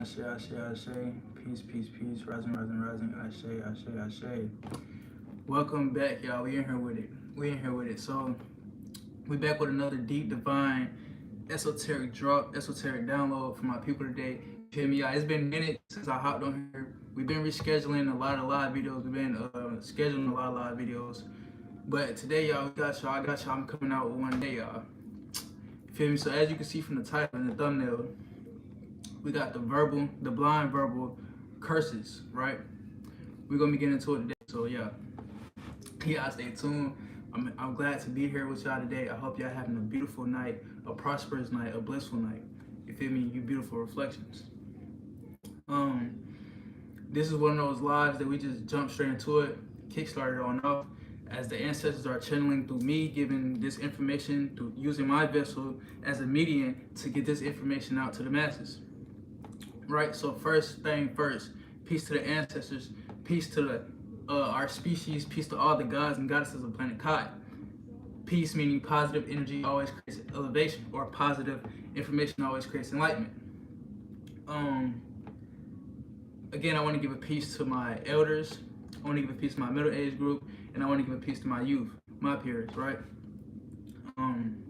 Ashe, Ashe, Ashe. Peace, peace, peace. Rising, rising, rising. Ashe, Ashe, Ashe. Welcome back, y'all. We in here with it. We in here with it. So we back with another deep, divine, esoteric drop, esoteric download for my people today. You feel me, y'all? It's been minutes since I hopped on here. We've been rescheduling a lot of live videos. We've been scheduling a lot of live videos. But today, y'all, we got y'all. I got y'all. I'm coming out with one day, y'all. You feel me? So as you can see from the title and the thumbnail, we got the blind verbal curses, right? We're gonna be getting into it today. So yeah, stay tuned. I'm glad to be here with y'all today. I hope y'all having a beautiful night, a prosperous night, a blissful night. You feel me? You beautiful reflections. This is one of those lives that we just jump straight into it, kickstarted on off, as the ancestors are channeling through me, giving this information through using my vessel as a medium to get this information out to the masses. Right, so first thing first, peace to the ancestors, peace to our species, peace to all the gods and goddesses of planet Kai. Peace meaning positive energy always creates elevation, or positive information always creates enlightenment. Again, I want to give a peace to my elders, I want to give a peace to my middle age group, and I want to give a peace to my youth, my peers, right? And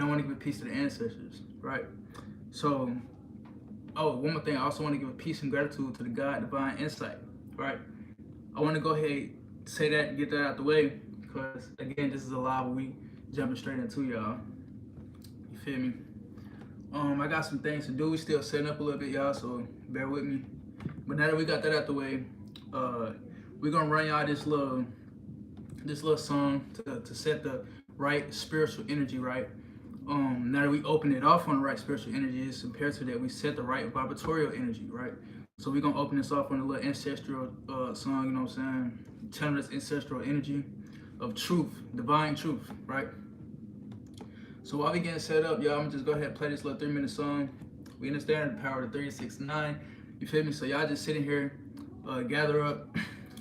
I want to give a peace to the ancestors, right? So, one more thing, I also want to give a peace and gratitude to the God Divine Insight, right? I want to go ahead, say that, get that out the way, because again, this is a live we jumping straight into, y'all. You feel me? I got some things to do. We still setting up a little bit, y'all, so bear with me. But now that we got that out the way, we're gonna run y'all this little song to set the right spiritual energy, right? Now that we open it off on the right spiritual energy, it's imperative that we set the right vibratorial energy, right? So we're gonna open this off on a little ancestral song, you know what I'm saying? Telling us ancestral energy of truth, divine truth, right? So while we getting set up, y'all, I'm gonna just go ahead and play this little 3-minute song. We understand the power of the 369. You feel me? So y'all just sitting here, gather up,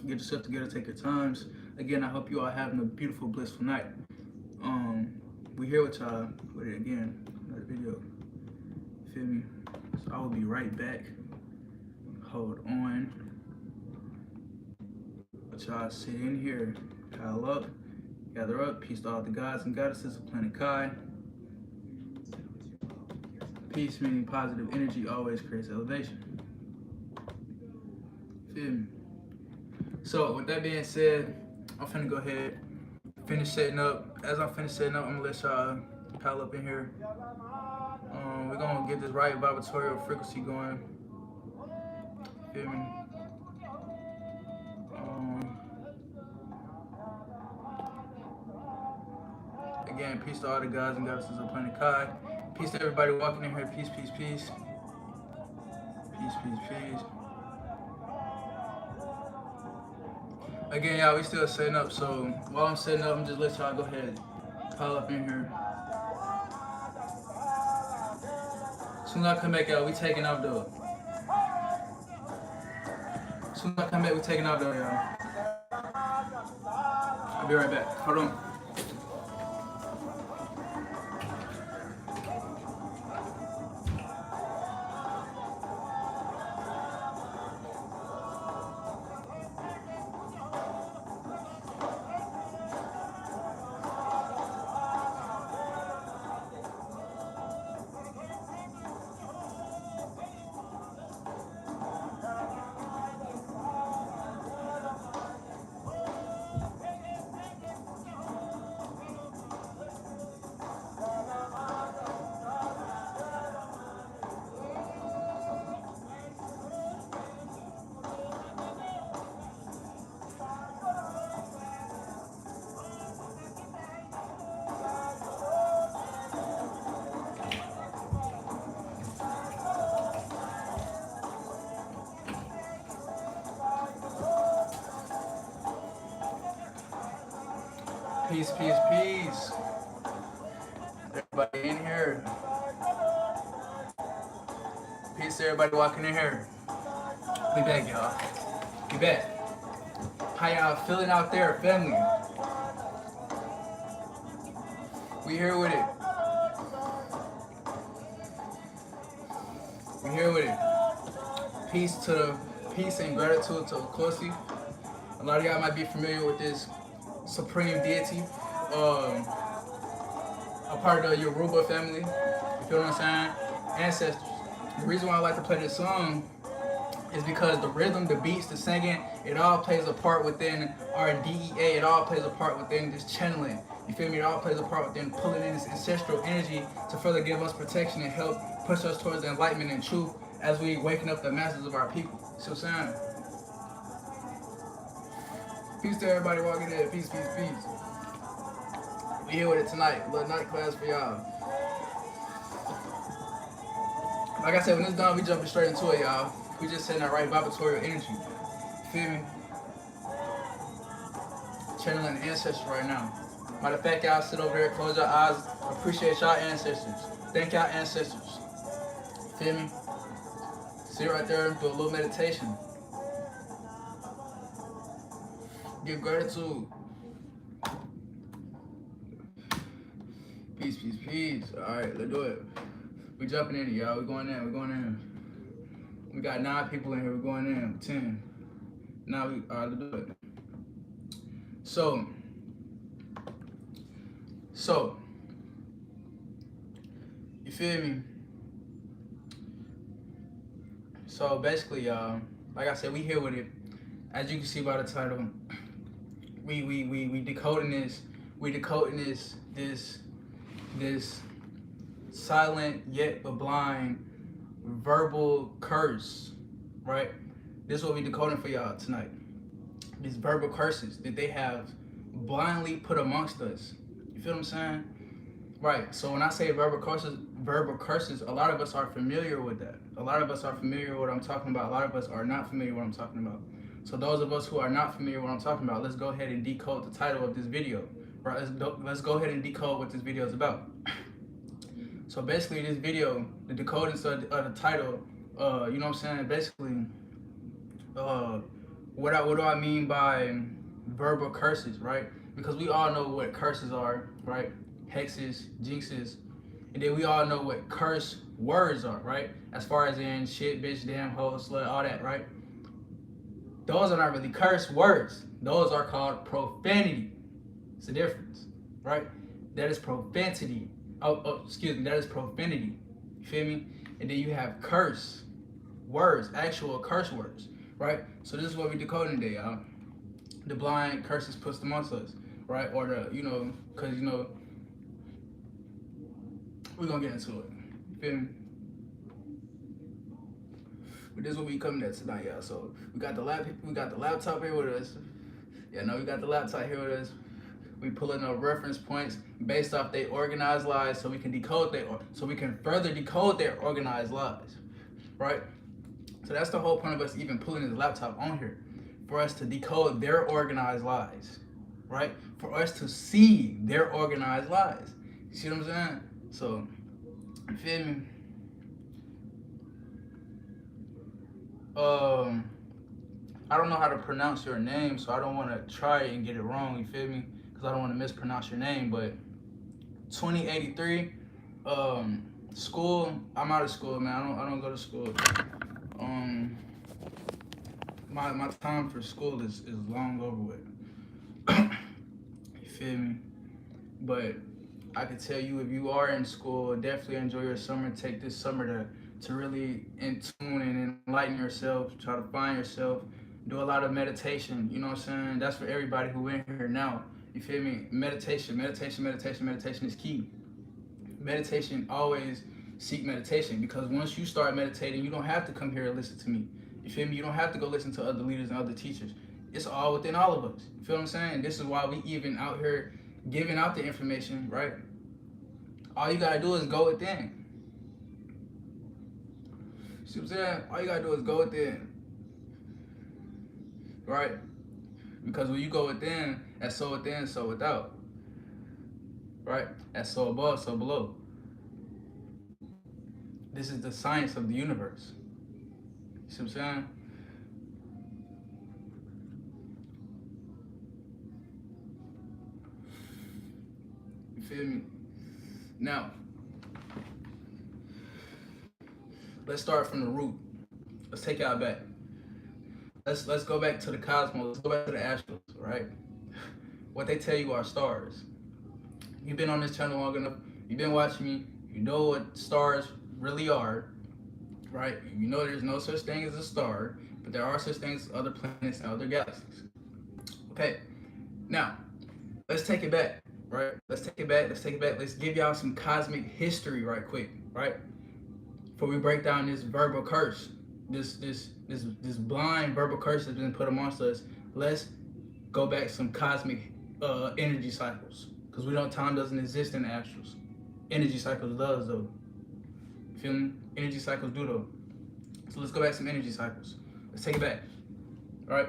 get yourself together, take your times. Again, I hope you all having a beautiful, blissful night. We here with y'all with it again, another video. You feel me? So I will be right back. Hold on. Let y'all sit in here, pile up, gather up. Peace to all the gods and goddesses of planet Kai. Peace meaning positive energy always creates elevation. Feel me? So with that being said, I'm finna go ahead, finish setting up. As I finish setting up, I'm gonna let y'all pile up in here. We're gonna get this right vibratorial frequency going. Feel me? Again, peace to all the gods and goddesses of planet Kai. Peace to everybody walking in here. Peace, peace, peace. Peace, peace, peace. Again, y'all, we still setting up, so while I'm setting up, I'm just let y'all go ahead pile up in here. As soon as I come back, y'all, we taking off though. As soon as I come back, we taking off though, y'all. I'll be right back. Hold on. Peace, peace, peace. Everybody in here. Peace to everybody walking in here. We back, y'all. We back. How y'all feeling out there, family? We here with it. We We here with it. Peace and gratitude to Okosi. A lot of y'all might be familiar with this supreme deity, um, a part of the Yoruba family. You feel what I'm saying? Ancestors. The reason why I like to play this song is because the rhythm, the beats, the singing, it all plays a part within our DEA. It all plays a part within this channeling. You feel me? It all plays a part within pulling in this ancestral energy to further give us protection and help push us towards enlightenment and truth as we waking up the masses of our people. See what I'm saying? Peace to everybody walking in. Peace, peace, peace. We here with it tonight. A little night class for y'all. Like I said, when it's done, we jumping straight into it, y'all. We just sending that right vibratorial energy. Feel me? Channeling the ancestors right now. Matter of fact, y'all sit over there, close your eyes, appreciate y'all ancestors. Thank y'all ancestors. Feel me? Sit right there and do a little meditation. Give gratitude. Peace, peace, peace. Alright, let's do it. We jumping in it, y'all. We going in. We got 9 people in here. We're going in. 10. Now alright, let's do it. So, you feel me? So basically, y'all, like I said, we here with it. As you can see by the title, we decoding this. We decoding this silent yet but blind verbal curse, right? This is what we decoding for y'all tonight. These verbal curses that they have blindly put amongst us. You feel what I'm saying? Right. So when I say verbal curses, a lot of us are familiar with that. A lot of us are familiar with what I'm talking about. A lot of us are not familiar with what I'm talking about. So those of us who are not familiar with what I'm talking about, let's go ahead and decode the title of this video. Right. Let's go ahead and decode what this video is about. So basically, this video, the decoding of the title, you know what I'm saying? Basically, what do I mean by verbal curses, right? Because we all know what curses are, right? Hexes, jinxes, and then we all know what curse words are, right? As far as in shit, bitch, damn, hoe, slut, all that, right? Those are not really curse words. Those are called profanity. It's a difference, right? That is profanity. That is profanity. You feel me? And then you have curse words, actual curse words, right? So this is what we decoding today, y'all. The blind curses put amongst us, right? Or the, because, we're going to get into it. You feel me? But this is what we coming at tonight, y'all. So we got the laptop here with us. Yeah, no, we got the laptop here with us. We pulling up reference points based off their organized lies, so we can further decode their organized lies, right? So that's the whole point of us even pulling this laptop on here, for us to decode their organized lies, right? For us to see their organized lies. You see what I'm saying? So, you feel me? I don't know how to pronounce your name, so I don't want to try and get it wrong, you feel me? Because I don't want to mispronounce your name, but 2083, school, I'm out of school, man. I don't go to school. My time for school is long over with. You feel me? But I can tell you, if you are in school, definitely enjoy your summer. Take this summer to really in tune and enlighten yourself, try to find yourself, do a lot of meditation, you know what I'm saying? That's for everybody who in here now. You feel me? Meditation is key. Meditation, always seek meditation, because once you start meditating, you don't have to come here and listen to me. You feel me? You don't have to go listen to other leaders and other teachers. It's all within all of us. You feel what I'm saying? This is why we even out here giving out the information, right? All you gotta do is go within. See what I'm saying? All you gotta do is go within. Right? Because when you go within, that's so within, so without. Right? That's so above, so below. This is the science of the universe. See what I'm saying? You feel me? Now, Let's start from the root. Let's take y'all back. Let's go back to the cosmos. Let's go back to the astros, right? What they tell you are stars. You've been on this channel long enough. You've been watching me. You know what stars really are, right? You know there's no such thing as a star, but there are such things as other planets and other galaxies. Okay, now let's take it back, right? Let's take it back. Let's take it back. Let's give y'all some cosmic history, right quick, right? Before we break down this verbal curse, this blind verbal curse that's been put amongst us. Let's go back some cosmic energy cycles, because we know time doesn't exist in the astrals. Energy cycles does though. Feel me? Energy cycles do though. So let's go back some energy cycles. Let's take it back. All right?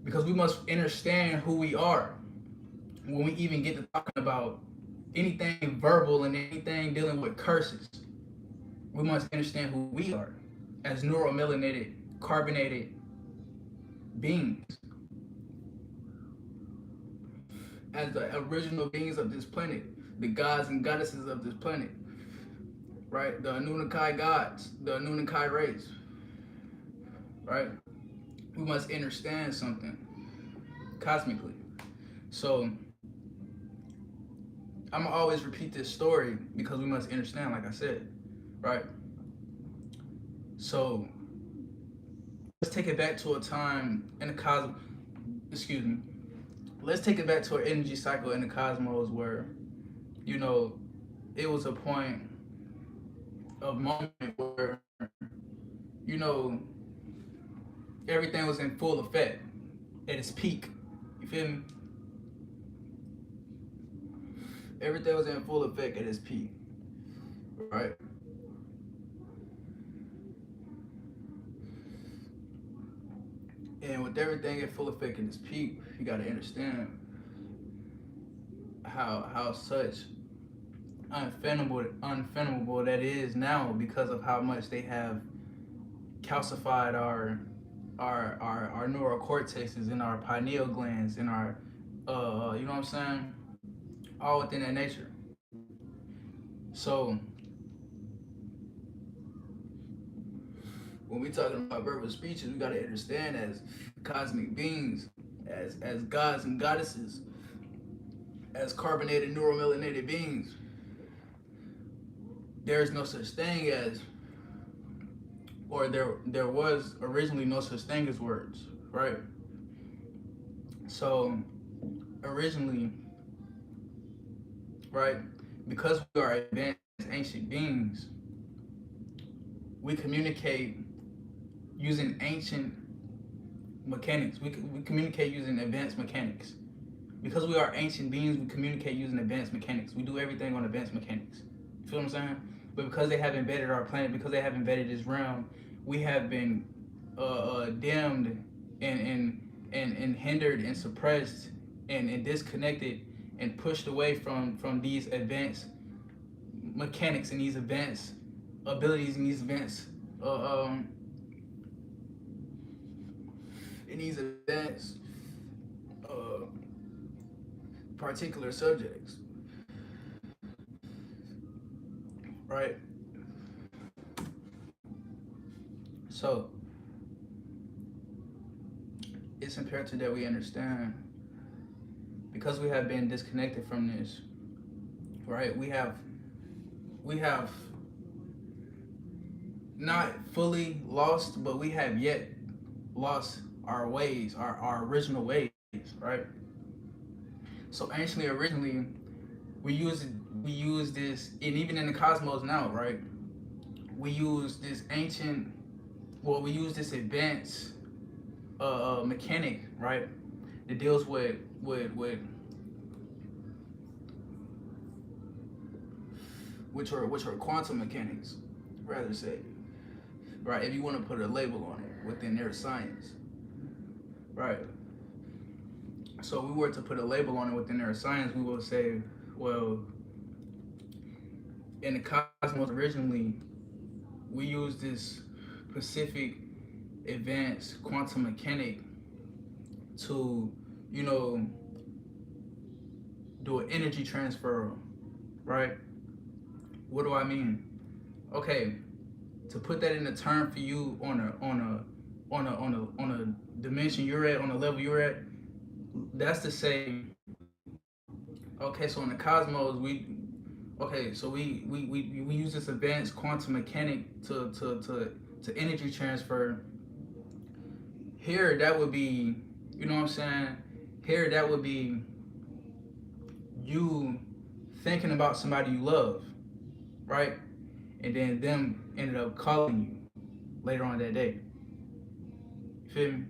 Because we must understand who we are when we even get to talking about anything verbal and anything dealing with curses. We must understand who we are as neuromelanated, carbonated beings. As the original beings of this planet, the gods and goddesses of this planet, right? The Anunnaki gods, the Anunnaki race, right? We must understand something cosmically. So I'm gonna always repeat this story because we must understand, like I said, right? So let's take it back to a time in the cosmos. Excuse me. Let's take it back to an energy cycle in the cosmos where, you know, it was a point of moment where, you know, everything was in full effect at its peak. You feel me? Everything was in full effect at its peak, right? And with everything in full effect at its peak, you gotta understand how such unfathomable that is now, because of how much they have calcified our neural cortexes and our pineal glands and our you know what I'm saying, all within that nature. So when we talking about verbal speeches, we gotta understand as cosmic beings, as gods and goddesses, as carbonated neuromelanated beings, there is no such thing as, or there was originally no such thing as words, right? So originally, right, because we are advanced ancient beings, we communicate using ancient mechanics. We communicate using advanced mechanics. Because we are ancient beings, we communicate using advanced mechanics. We do everything on advanced mechanics. You feel what I'm saying? But because they have embedded our planet, because they have embedded this realm, we have been dimmed and hindered and suppressed and disconnected and pushed away from these advanced mechanics and these advanced abilities and these advanced particular subjects, right? So it's imperative that we understand, because we have been disconnected from this, right? We have not fully lost, but we have yet lost our ways, our original ways, right? So originally, we use this, and even in the cosmos now, right? We use this advanced mechanic, right? That deals with which are quantum mechanics, rather say, right? If you want to put a label on it within neuroscience, right? So we were to put a label on it within neuroscience, we will say, well, in the cosmos originally, we use this specific advanced quantum mechanic to, you know, do an energy transfer, right? What do I mean? Okay, to put that in a term for you on a dimension you're at, on a level you're at, that's to say, okay, so in the cosmos, we use this advanced quantum mechanic to energy transfer. Here, that would be, you know what I'm saying? Here, that would be you thinking about somebody you love, right? And then them ended up calling you later on that day. You feel me?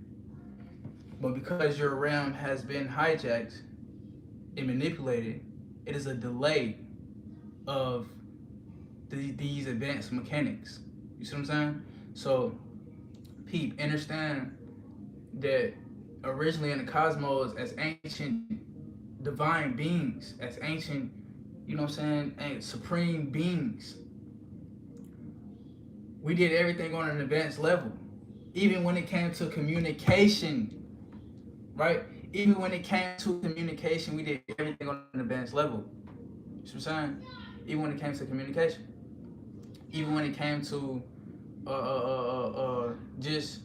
But because your realm has been hijacked and manipulated, it is a delay of these advanced mechanics. You see what I'm saying? So, peep, understand that originally in the cosmos, as ancient divine beings, as ancient, you know what I'm saying, and supreme beings, we did everything on an advanced level. Even when it came to communication, right? Even when it came to communication, we did everything on an advanced level. You see what I'm saying? Even when it came to communication. Even when it came to just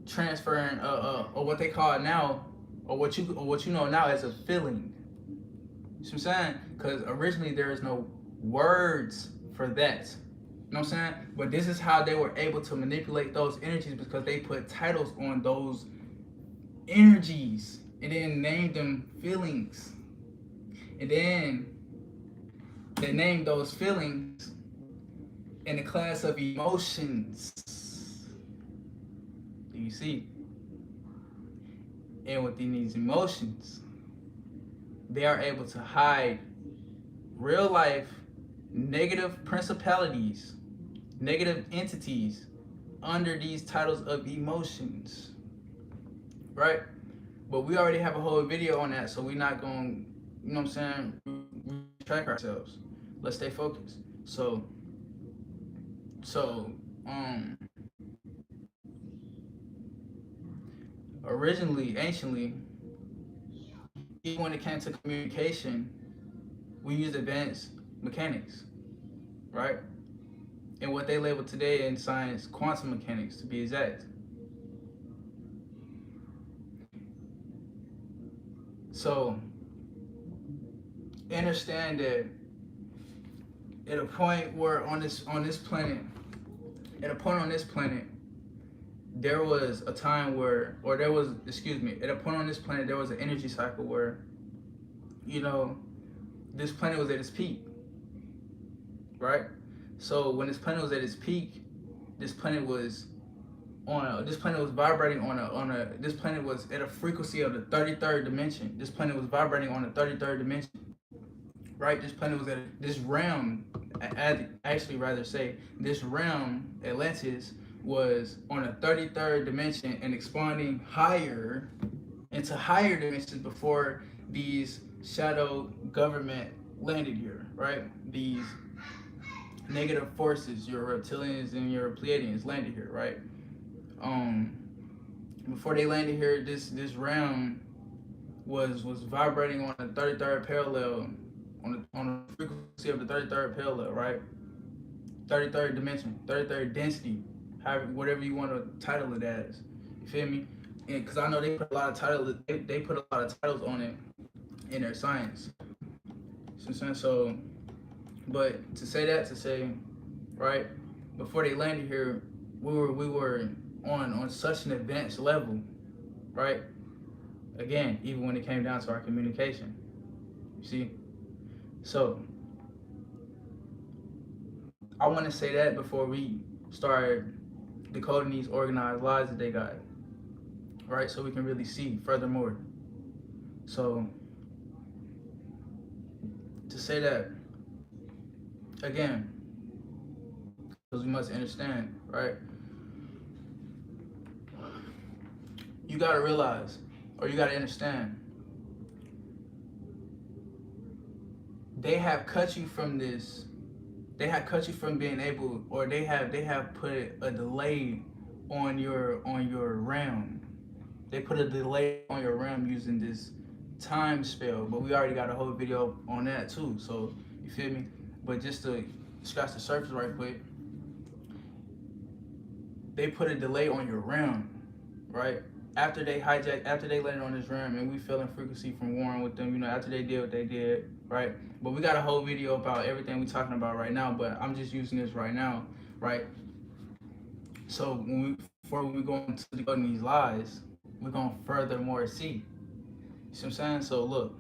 transferring or what they call it now, or what you know now as a feeling. You see what I'm saying? Because originally there is no words for that. You know what I'm saying? But this is how they were able to manipulate those energies, because they put titles on those energies and then named them feelings. And then they named those feelings in the class of emotions. Do you see? And within these emotions, they are able to hide real life negative principalities, negative entities under these titles of emotions, right? But we already have a whole video on that, so we're not going, you know what I'm saying, track ourselves. Let's stay focused. So originally, anciently, even when it came to communication, we used advanced mechanics, right? And what they label today in science, quantum mechanics, to be exact. So understand that at a point where on this planet, there was a time where, or there was, excuse me, at a point on this planet, there was an energy cycle where, you know, this planet was at its peak, right? So when this planet was at its peak, this planet was vibrating this planet was at a frequency of the 33rd dimension. This planet was vibrating on the 33rd dimension, right? This planet was at this realm, actually rather say, this realm, Atlantis, was on a 33rd dimension and expanding higher into higher dimensions before these shadow government landed here, right? These negative forces, your reptilians and your Pleiadians landed here, right? Before they landed here, this realm was vibrating on the 33rd parallel, on the frequency of the 33rd parallel, right? 33rd dimension, 33rd density, however, whatever you want to title it as. You feel me? And because I know they put a lot of titles, they put a lot of titles on it in their science. So, but to say, right, before they landed here, we were on such an advanced level, right? Again, even when it came down to our communication. You see? So I want to say that before we start decoding these organized lies that they got, right? So we can really see furthermore. So to say that, again, because we must understand, right? You got to realize, or you got to understand, they have cut you from this. They have cut you from being able, or they have put a delay on your realm. They put a delay on your realm using this time spell, but we already got a whole video on that too. So you feel me? But just to scratch the surface right quick, they put a delay on your RAM, right? After they landed on this RAM, and we feeling frequency from warring with them, after they did what they did, right? But we got a whole video about everything we talking about right now, but I'm just using this right now, right? So before we go into these lies, we're gonna furthermore see. You see what I'm saying? So look.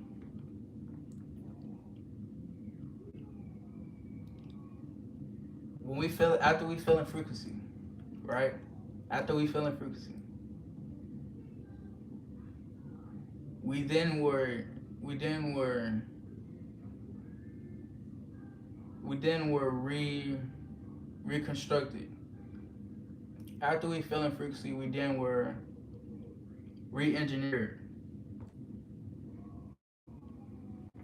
After we feeling frequency, right? After we feeling frequency, we then were reconstructed. After we feeling frequency, we then were re-engineered.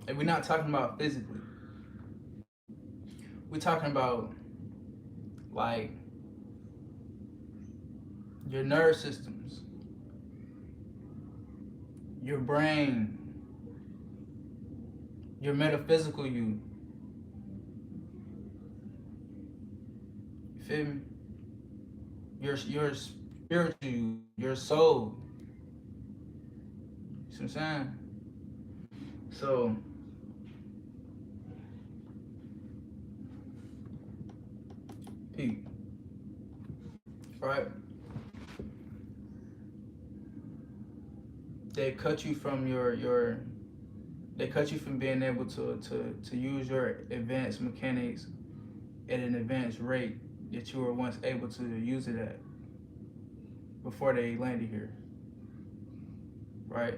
And we're not talking about physically. We're talking about like your nerve systems, your brain, your metaphysical you. You feel me? Your spiritual you, your soul. You see what I'm saying? So peak. Right? They cut you from they cut you from being able to use your advanced mechanics at an advanced rate that you were once able to use it at before they landed here. Right?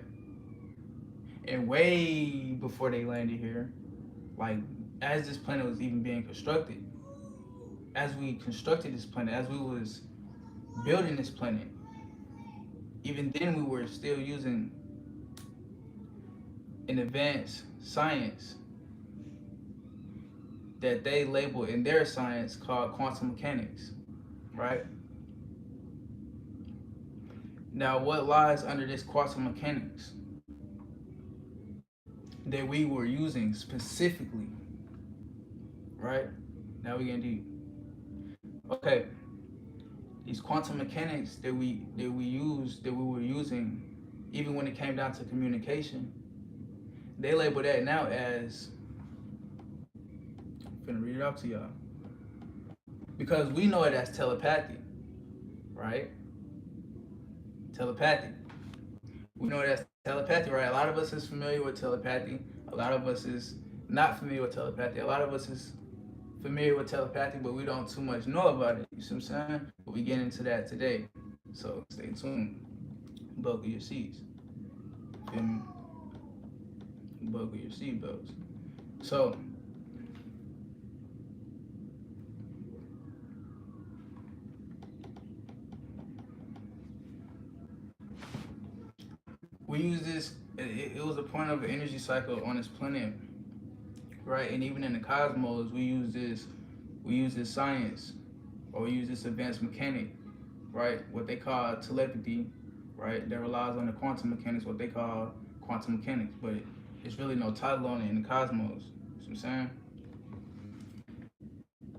And way before they landed here, like as this planet was even being constructed, as we constructed this planet, as we was building this planet, even then we were still using an advanced science that they label in their science called quantum mechanics, right? Now, what lies under this quantum mechanics that we were using specifically, right? Now we getting deep. Okay, these quantum mechanics that we were using, even when it came down to communication, they label that now as, I'm gonna read it out to y'all, because we know it as telepathy, right? Telepathy. We know it as telepathy, right? A lot of us is familiar with telepathy. A lot of us is not familiar with telepathy. A lot of us is familiar with telepathy, but we don't too much know about it. You see what I'm saying? But we get into that today. So stay tuned. Buckle your seats. Feel me? Buckle your seatbelts. So we use this, it was a point of an energy cycle on this planet, right? And even in the cosmos, we use this science, or we use this advanced mechanic, right? What they call telepathy, right? That relies on the quantum mechanics, what they call quantum mechanics, but it's really no title on it in the cosmos. You know what I'm saying?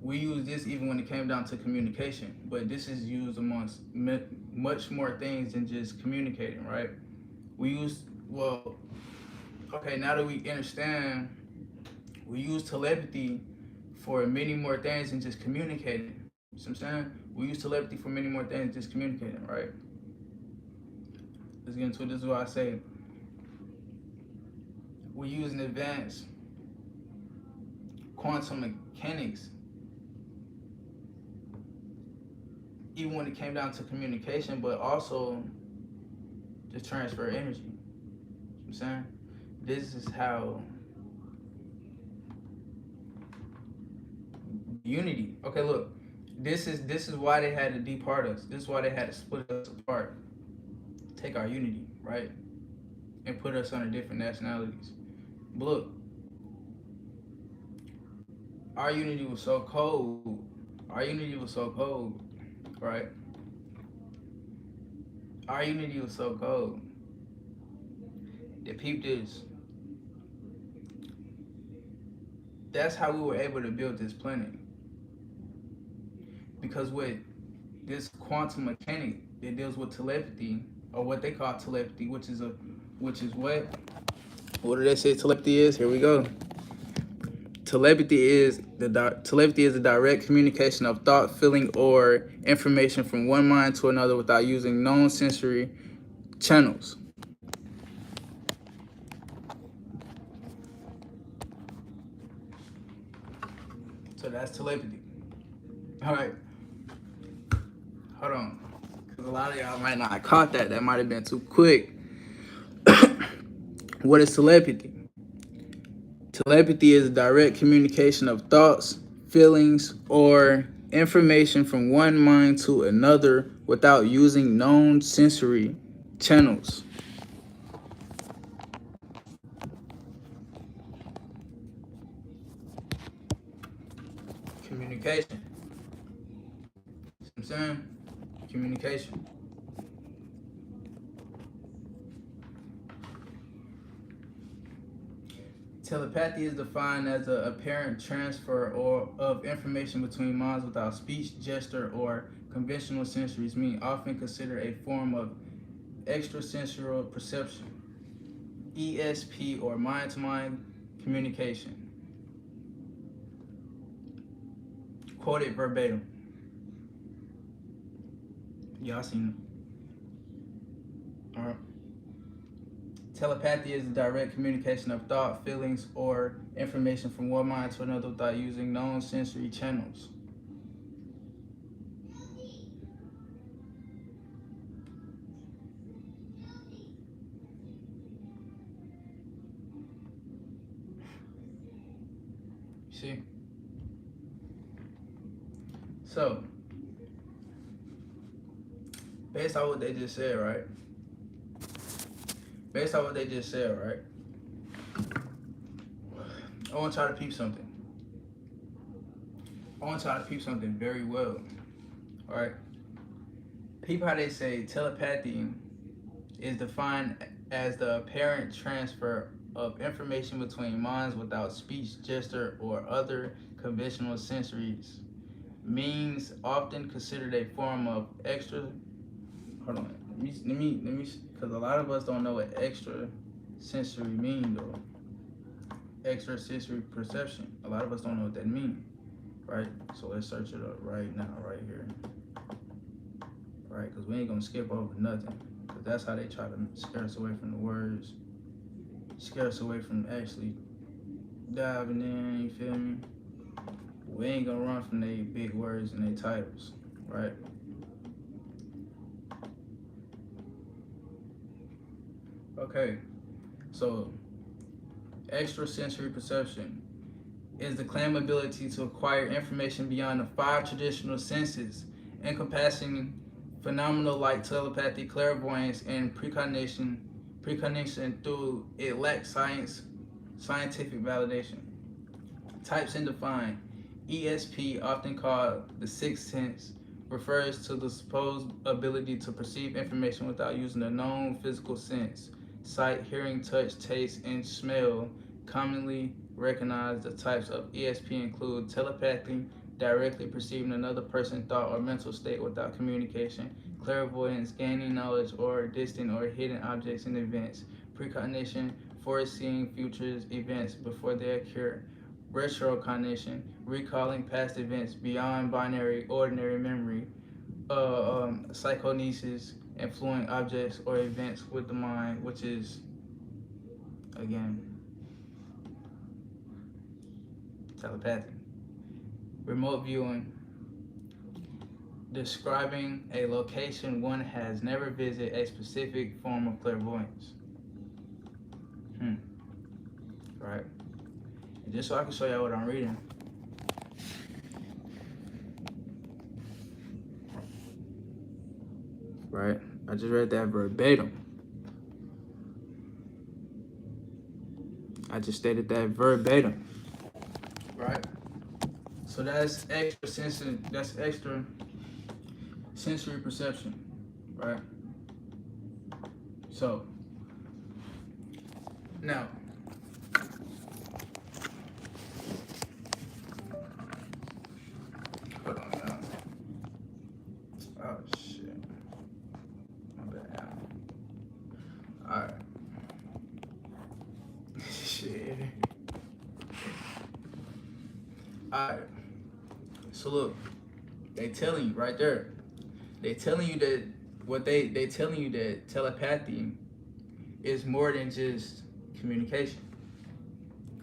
We use this even when it came down to communication, but this is used amongst much more things than just communicating, right? We use, well, okay, now that we understand, we use telepathy for many more things than just communicating. You know what I'm saying? We use telepathy for many more things than just communicating, right? Let's get into it. This is what I say. We use an advanced quantum mechanics even when it came down to communication, but also just transfer energy. You know what I'm saying? This is how unity. Okay, look. This is why they had to depart us. This is why they had to split us apart. Take our unity, right? And put us under different nationalities. But look, our unity was so cold. Our unity was so cold, right? Our unity was so cold. That peep this. That's how we were able to build this planet. Because what this quantum mechanic that deals with telepathy, or what they call telepathy, which is what? What do they say telepathy is? Here we go. Telepathy is the direct communication of thought, feeling, or information from one mind to another without using known sensory channels. So that's telepathy. All right. Hold on. Because a lot of y'all might not have caught that. That might have been too quick. What is telepathy? Telepathy is a direct communication of thoughts, feelings, or information from one mind to another without using known sensory channels. Communication. See what I'm saying? Communication. Telepathy is defined as an apparent transfer of information between minds without speech, gesture, or conventional sensories, meaning often considered a form of extrasensory perception, ESP, or mind-to-mind communication. Quoted verbatim. Y'all seen it. All right. Telepathy is the direct communication of thought, feelings, or information from one mind to another without using known sensory channels. See? So, based on what they just said, right? Based on what they just said, right? I want y'all to peep something. I want y'all to peep something very well. Alright? Peep how they say telepathy is defined as the apparent transfer of information between minds without speech, gesture, or other conventional sensories. Means often considered a form of extra. Hold on. Let me, because a lot of us don't know what extra sensory mean though. Extra sensory perception. A lot of us don't know what that means, right? So let's search it up right now, right here. Right, because we ain't gonna skip over nothing. Because that's how they try to scare us away from the words. Scare us away from actually diving in, you feel me? We ain't gonna run from they big words and they titles, right? Okay, so extrasensory perception is the claimed ability to acquire information beyond the 5 traditional senses, encompassing phenomena like telepathy, clairvoyance, and precognition through it lacks scientific validation. Types and defined. ESP, often called the sixth sense, refers to the supposed ability to perceive information without using a known physical sense. Sight, hearing, touch, taste, and smell. Commonly recognized the types of ESP include telepathy, directly perceiving another person's thought or mental state without communication; clairvoyance, gaining knowledge or distant or hidden objects and events; precognition, foreseeing future events before they occur; retrocognition, recalling past events beyond binary ordinary memory; psychokinesis, influencing objects or events with the mind, which is, again, telepathy; remote viewing, describing a location one has never visited, a specific form of clairvoyance. Right? And just so I can show y'all what I'm reading. Right? I just read that verbatim. I just stated that verbatim. Right? So that's extra sensory perception. Right? So now, hold on now. Alright. So look, they telling you right there. They telling you that they telling you that telepathy is more than just communication,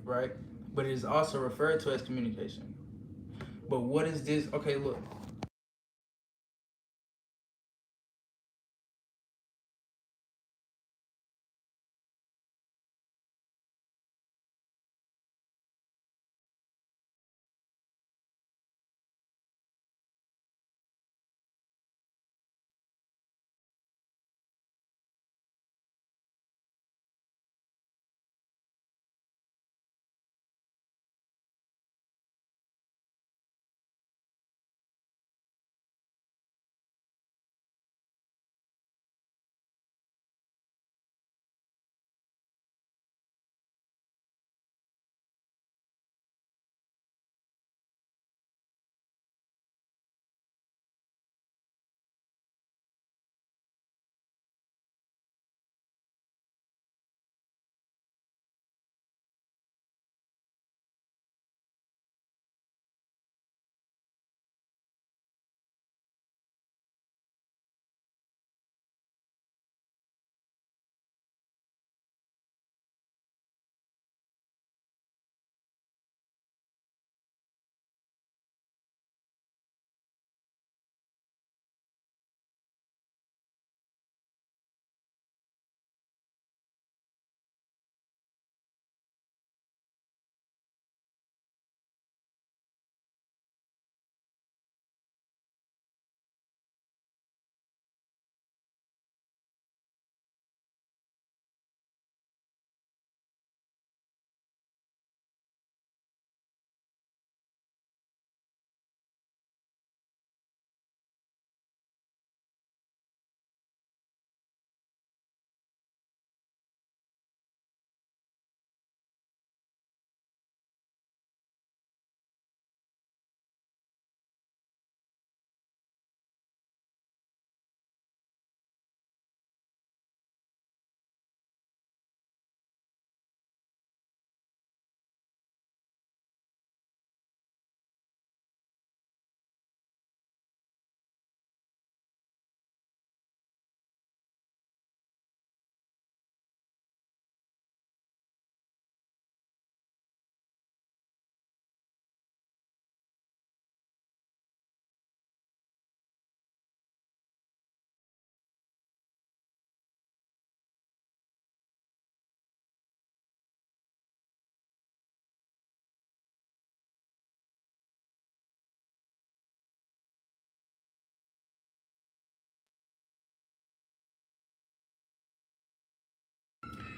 right? But it is also referred to as communication. But what is this? Okay, look.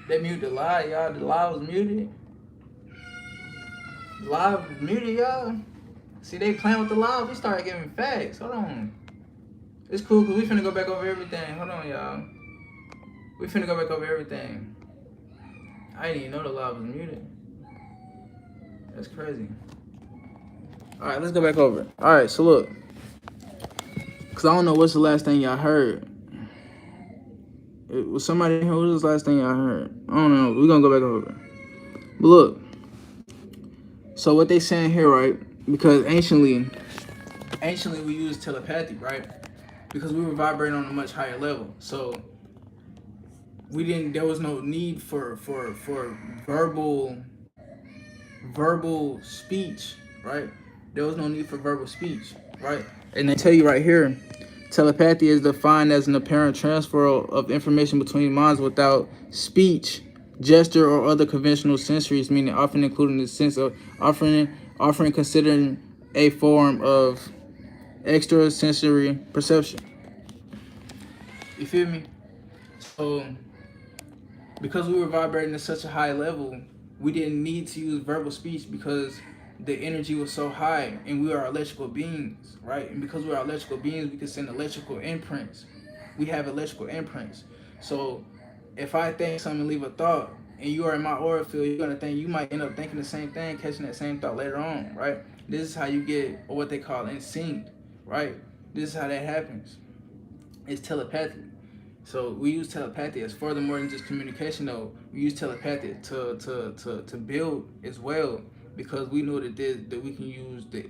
They mute the live, y'all. The live was muted. The live was muted, y'all. See, they playing with the live. We started giving facts. Hold on. It's cool because we finna go back over everything. Hold on, y'all. We finna go back over everything. I didn't even know the live was muted. That's crazy. Alright, let's go back over it. Alright, so look. Because I don't know what's the last thing y'all heard. It was somebody here. What was the last thing y'all heard? I don't know. We're going to go back over it. But look. So what they saying here, right? Because anciently we used telepathy, right? Because we were vibrating on a much higher level. So there was no need for verbal speech, right? There was no need for verbal speech, right? And they tell you right here, telepathy is defined as an apparent transfer of information between minds without speech, gesture, or other conventional sensories, meaning often including the sense of offering considering a form of extrasensory perception. You feel me? So because we were vibrating at such a high level, we didn't need to use verbal speech because the energy was so high, and we are electrical beings, right? And because we are electrical beings, we can send electrical imprints. We have electrical imprints. So if I think something, leave a thought, and you are in my aura field, you're gonna think, you might end up thinking the same thing, catching that same thought later on, right? This is how you get what they call in sync, right? This is how that happens. It's telepathy. So we use telepathy as further more than just communication, though. We use telepathy to build as well, because we know that we can use the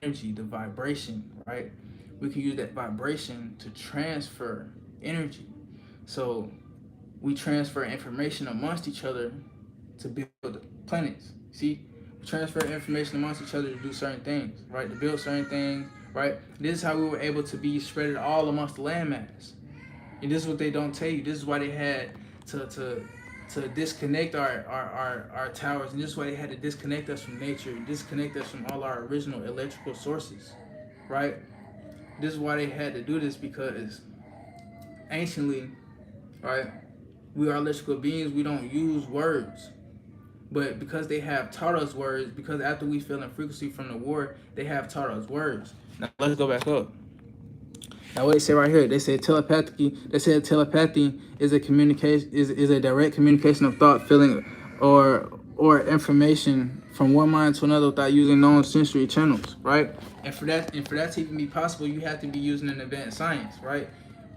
energy, the vibration, right? We can use that vibration to transfer energy. So we transfer information amongst each other to build planets. See, we transfer information amongst each other to do certain things, right? To build certain things, right? This is how we were able to be spread all amongst the landmass. And this is what they don't tell you. This is why they had to disconnect our towers, and this is why they had to disconnect us from nature, disconnect us from all our original electrical sources, right? This is why they had to do this, because anciently, right, we are electrical beings. We don't use words, but because they have taught us words, because after we feel in frequency from the war, they have taught us words. Now let's go back up. Now what they say right here, they say telepathy is a communication is a direct communication of thought, feeling, or information from one mind to another without using known sensory channels, right? And for that to even be possible, you have to be using an advanced science, right?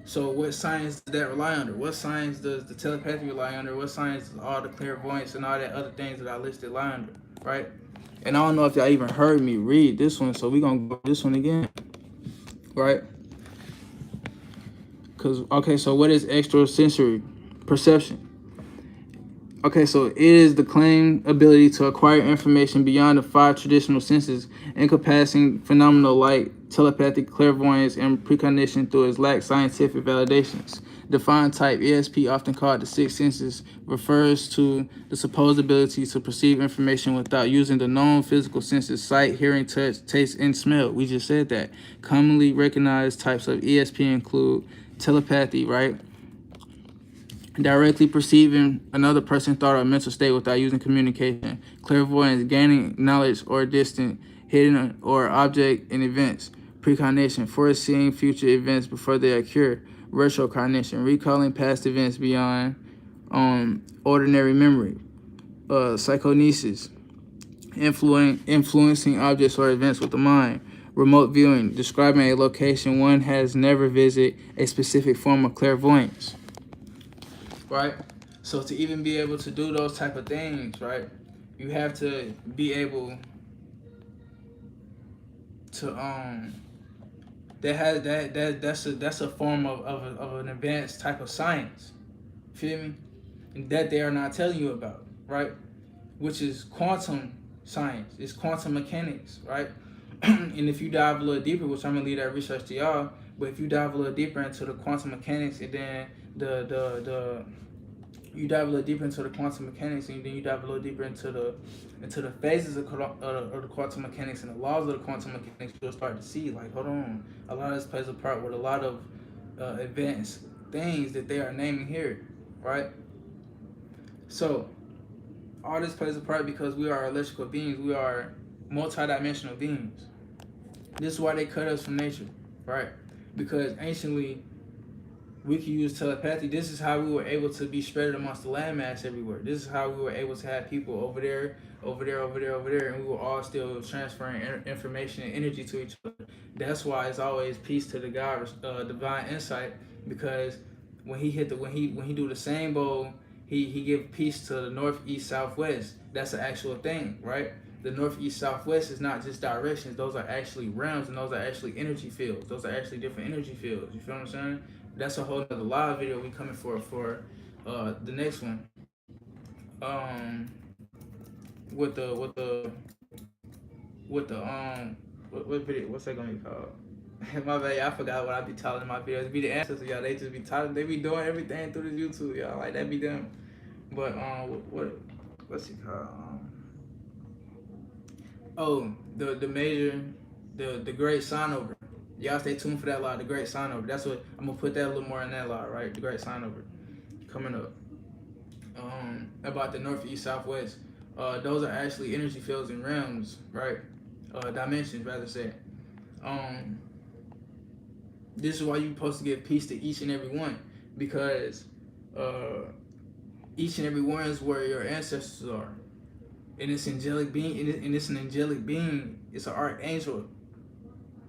So what science does that rely under? What science does the telepathy rely under? What science does all the clairvoyance and all that other things that I listed lie under, right? And I don't know if y'all even heard me read this one, so we're gonna go this one again, right? Okay, so what is extrasensory perception? Okay, so it is the claimed ability to acquire information beyond the 5 traditional senses, encompassing phenomena like telepathic, clairvoyance, and precognition through its lack scientific validations. Defined type ESP, often called the sixth senses, refers to the supposed ability to perceive information without using the known physical senses: sight, hearing, touch, taste, and smell. We just said that. Commonly recognized types of ESP include telepathy, right? Directly perceiving another person's thought or mental state without using communication. Clairvoyance, gaining knowledge or distant, hidden or object in events. Precognition, foreseeing future events before they occur. Retrocognition, recalling past events beyond ordinary memory. Psychonesis, influencing objects or events with the mind. Remote viewing, describing a location one has never visited, a specific form of clairvoyance. Right? So to even be able to do those type of things, right, you have to be able to that's a form of an advanced type of science. Feel me? And that they are not telling you about, right? Which is quantum science. It's quantum mechanics, right? And if you dive a little deeper, which I'm gonna leave that research to y'all, but if you dive a little deeper into the quantum mechanics, and then you dive a little deeper into the quantum mechanics, and then you dive a little deeper into the phases of the quantum mechanics and the laws of the quantum mechanics, you'll start to see, like, hold on, a lot of this plays a part with a lot of advanced things that they are naming here, right? So all this plays a part because we are electrical beings. We are multidimensional beings. This is why they cut us from nature, right? Because anciently, we can use telepathy. This is how we were able to be spread amongst the landmass everywhere. This is how we were able to have people over there, and we were all still transferring information and energy to each other. That's why it's always peace to the God, divine insight, because when he do the same bowl, he give peace to the north, east, south, west. That's an actual thing, right? The north, east, south, west is not just directions. Those are actually realms, and those are actually energy fields. Those are actually different energy fields. You feel what I'm saying? That's a whole other live video we coming for the next one. With the what video? What's that gonna be called? My bad, I forgot what I be telling in my videos. It be the answers, y'all. They just be telling. They be doing everything through this YouTube, y'all. Like that be them. But what's it called? The major, the great sign over. Y'all stay tuned for that law, the great sign over. That's what I'm gonna put that a little more in that law, right? The great sign over coming up. About the north, east, south, west. Those are actually energy fields and realms, right? Dimensions, rather say. This is why you're supposed to give peace to each and every one, because each and every one is where your ancestors are. And it's angelic being, and it's an angelic being. It's an archangel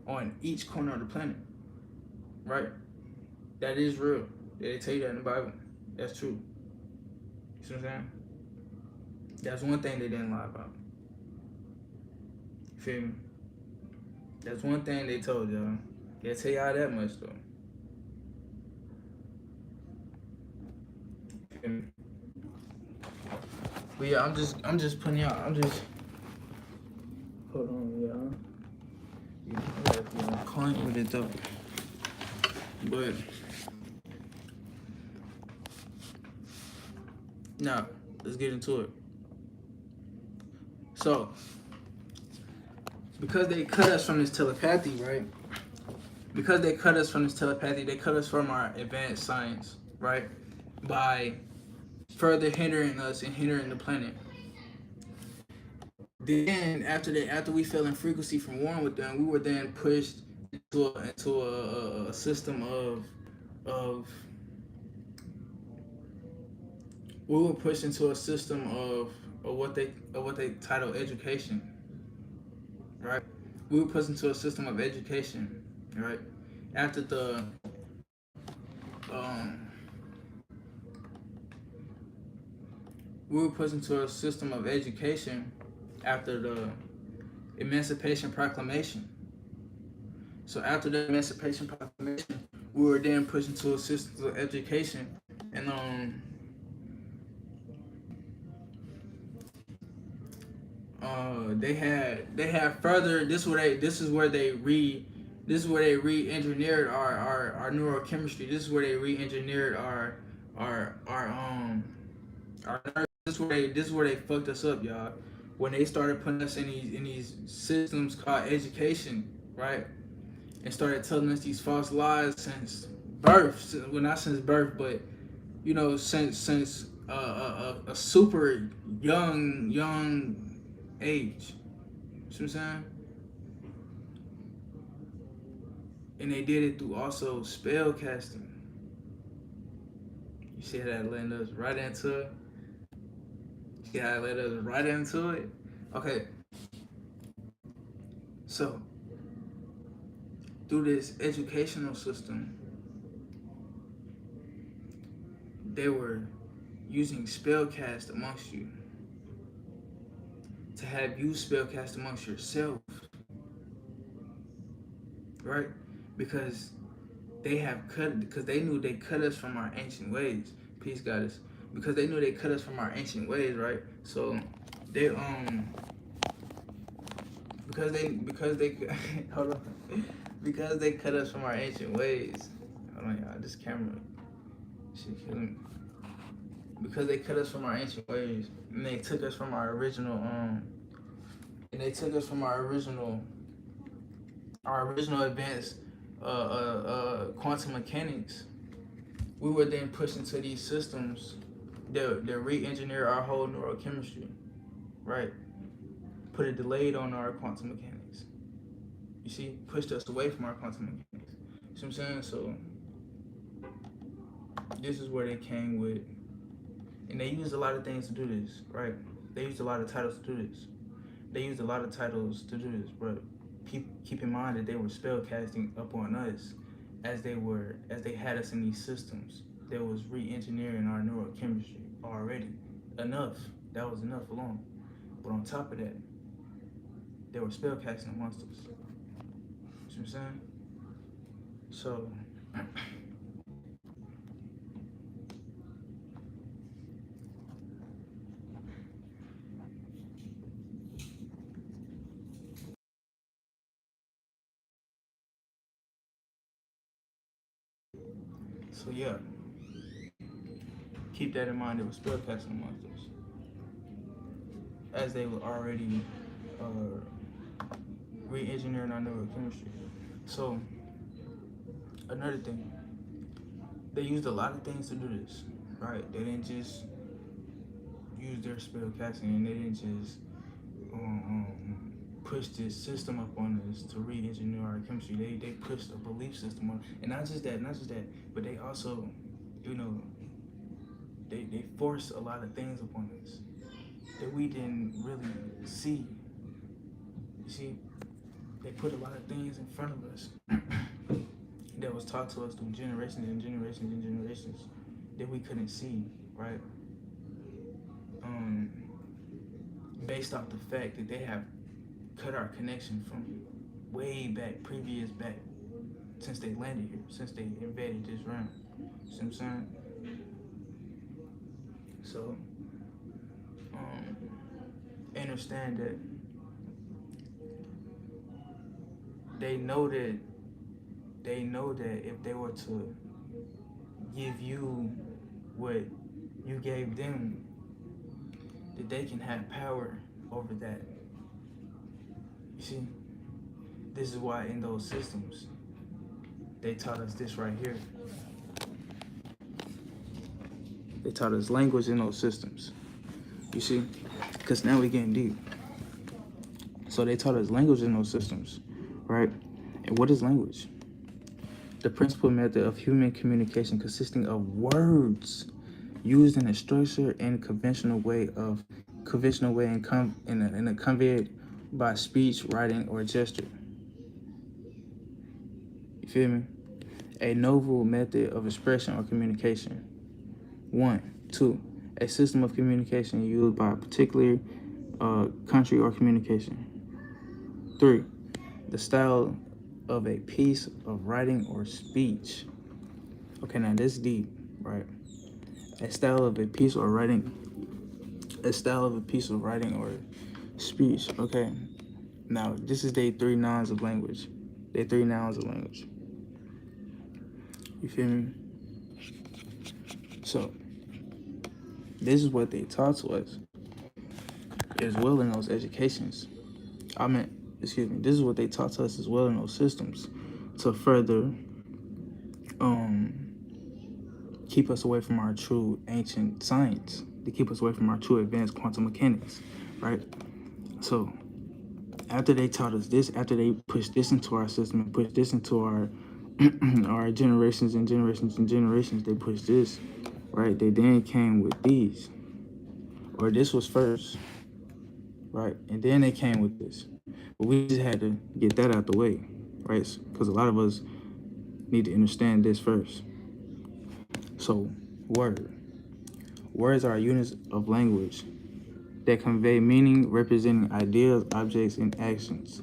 on each corner of the planet, right? That is real. They tell you that in the Bible. That's true. You see what I'm saying? That's one thing they didn't lie about. feel me? That's one thing they told y'all. They'll tell y'all that much though. Feel me? But yeah, I'm just putting y'all. Hold on, y'all. Yeah, I gotta be clean with it though. But now let's get into it. So, because they cut us from this telepathy, right? Because they cut us from this telepathy, they cut us from our advanced science, right? By further hindering us and hindering the planet. Then after we fell in frequency from warring with them, we were then pushed into a system of we were pushed into a system of what they title education, right? We were pushed into a system of education, right? After the we were pushed into a system of education after the Emancipation Proclamation. So after the Emancipation Proclamation, we were then pushed into a system of education, and they had further. This is where they re-engineered our neurochemistry. This is where they re-engineered our nerves. This is where they fucked us up, y'all. When they started putting us in these systems called education, right? And started telling us these false lies since birth. Well, not since birth, but you know, since a super young age. See what I'm saying? And they did it through also spell casting. You see how that led us right into it? See how it led us right into it? Okay. So, through this educational system, they were using spellcast amongst you to have you spellcast amongst yourself, right? Because they knew they cut us from our ancient ways. Peace, goddess. Because they knew they cut us from our ancient ways, right? So they because they hold on, because they cut us from our ancient ways. Hold on, y'all. This camera, shit killing me. Because they cut us from our ancient ways, and they took us from our original advanced quantum mechanics. We were then pushed into these systems that re-engineer our whole neurochemistry, right? Put a delay on our quantum mechanics. You see, pushed us away from our quantum mechanics. See what I'm saying? So this is where they came with, and they used a lot of things to do this, right? They used a lot of titles to do this. But keep in mind that they were spell casting upon us as they had us in these systems that was re-engineering our neurochemistry already. Enough. That was enough alone. But on top of that, they were spell casting amongst us. See what I'm saying? So So yeah, keep that in mind. They were spell casting amongst us, as they were already re-engineering our neurochemistry. So another thing, they used a lot of things to do this, right? They didn't just use their spell casting, and they didn't just push this system up on us to re-engineer our chemistry. They pushed a belief system on, and not just that, but they also, you know, they forced a lot of things upon us that we didn't really see. You see, they put a lot of things in front of us that was taught to us through generations and generations and generations that we couldn't see, right? Based off the fact that they have cut our connection from way back, previous back, since they landed here, since they invaded this realm. See what I'm saying? So, understand that they know that if they were to give you what you gave them, that they can have power over that. You see, this is why in those systems they taught us this right here. They taught us language in those systems. You see, because now we're getting deep. So they taught us language in those systems, right? And what is language? The principal method of human communication consisting of words used in a structured and conventional way and conveyed by speech, writing, or gesture. You feel me? A novel method of expression or communication. 2, a system of communication used by a particular country or communication. 3, the style of a piece of writing or speech. Okay, now this is deep, right? A style of a piece of writing or speech. Okay, now this is the 3 nouns of language. You feel me? So this is what they taught to us as well in those educations. This is what they taught us as well in those systems to further keep us away from our true ancient science, to keep us away from our true advanced quantum mechanics, right? So after they taught us this, after they pushed this into our system and pushed this into our our generations and generations and generations, they pushed this, right? They then came with these, or this was first, right? And then they came with this. But we just had to get that out the way, right? Because a lot of us need to understand this first. So, words are units of language that convey meaning, representing ideas, objects, and actions,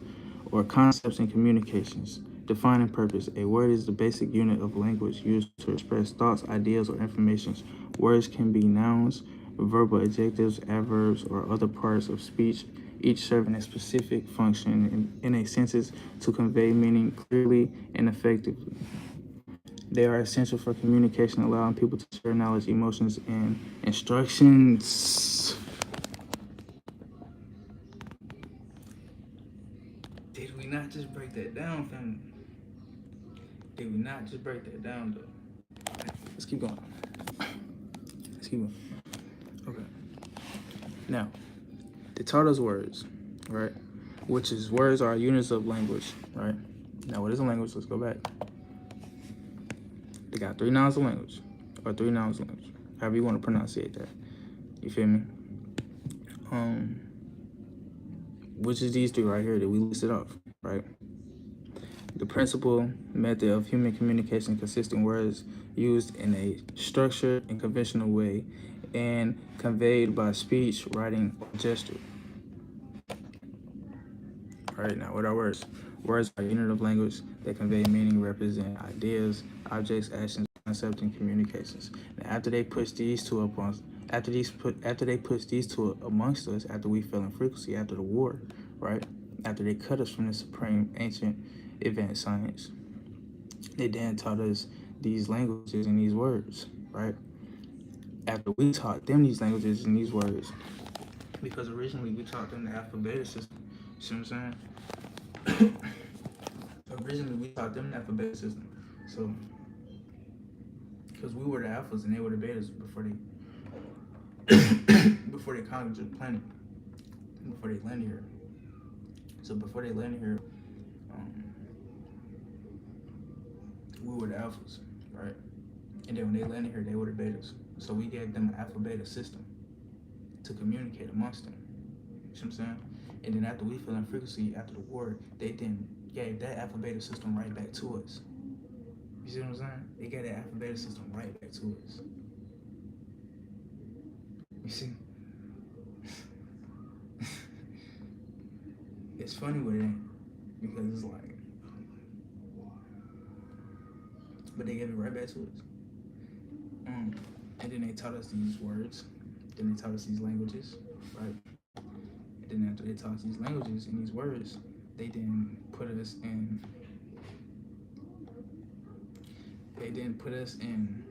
or concepts in communications. Defining purpose. A word is the basic unit of language used to express thoughts, ideas, or information. Words can be nouns, verbal adjectives, adverbs, or other parts of speech, each serving a specific function in a sentence to convey meaning clearly and effectively. They are essential for communication, allowing people to share knowledge, emotions, and instructions. Did we not just break that down, family? Did we not just break that down, though? Let's keep going. Okay. Now, they taught us words, right? Which is words are units of language, right? Now, what is a language? Let's go back. They got 3 nouns of language, or 3 nouns of language, however you want to pronunciate that. You feel me? Which is these 3 right here that we listed off, right? The principal method of human communication consisting words used in a structured and conventional way and conveyed by speech, writing, or gesture. All right, now what are words? Words are a unit of language that convey meaning, represent ideas, objects, actions, concepts, and communications. Now, after they pushed these two amongst us, after we fell in frequency, after the war, right? After they cut us from the supreme ancient advanced science, they then taught us these languages and these words, right? After we taught them these languages and these words, because originally we taught them the alphabetic system. See what I'm saying? Originally we taught them the alphabetic system. So, because we were the alphas and they were the betas before they conquered the planet, before they landed here. So before they landed here, we were the alphas, right? And then when they landed here, they were the betas. So we gave them an alpha beta system to communicate amongst them. You see what I'm saying? And then after we fell in frequency after the war, they then gave that alpha beta system right back to us. You see what I'm saying? They gave that alpha beta system right back to us. You see? It's funny with it because it's like, but they gave it right back to us. And then they taught us these words. Then they taught us these languages, right? And then after they taught us these languages and these words, they then put us in. They then put us in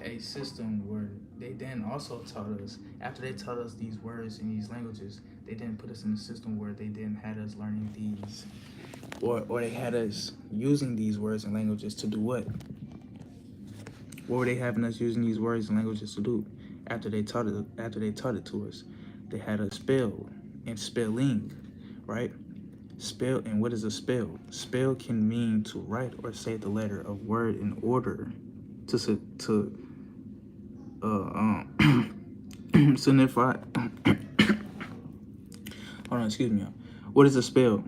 a system where they then also taught us, after they taught us these words and these languages, they then put us in a system where they then had us learning these, or they had us using these words and languages to do what? What were they having us using these words and languages to do? After they taught it to us, they had us spell and spelling, right? Spell, and what is a spell? Spell can mean to write or say the letter of word in order to signify. Hold on, excuse me. What is a spell?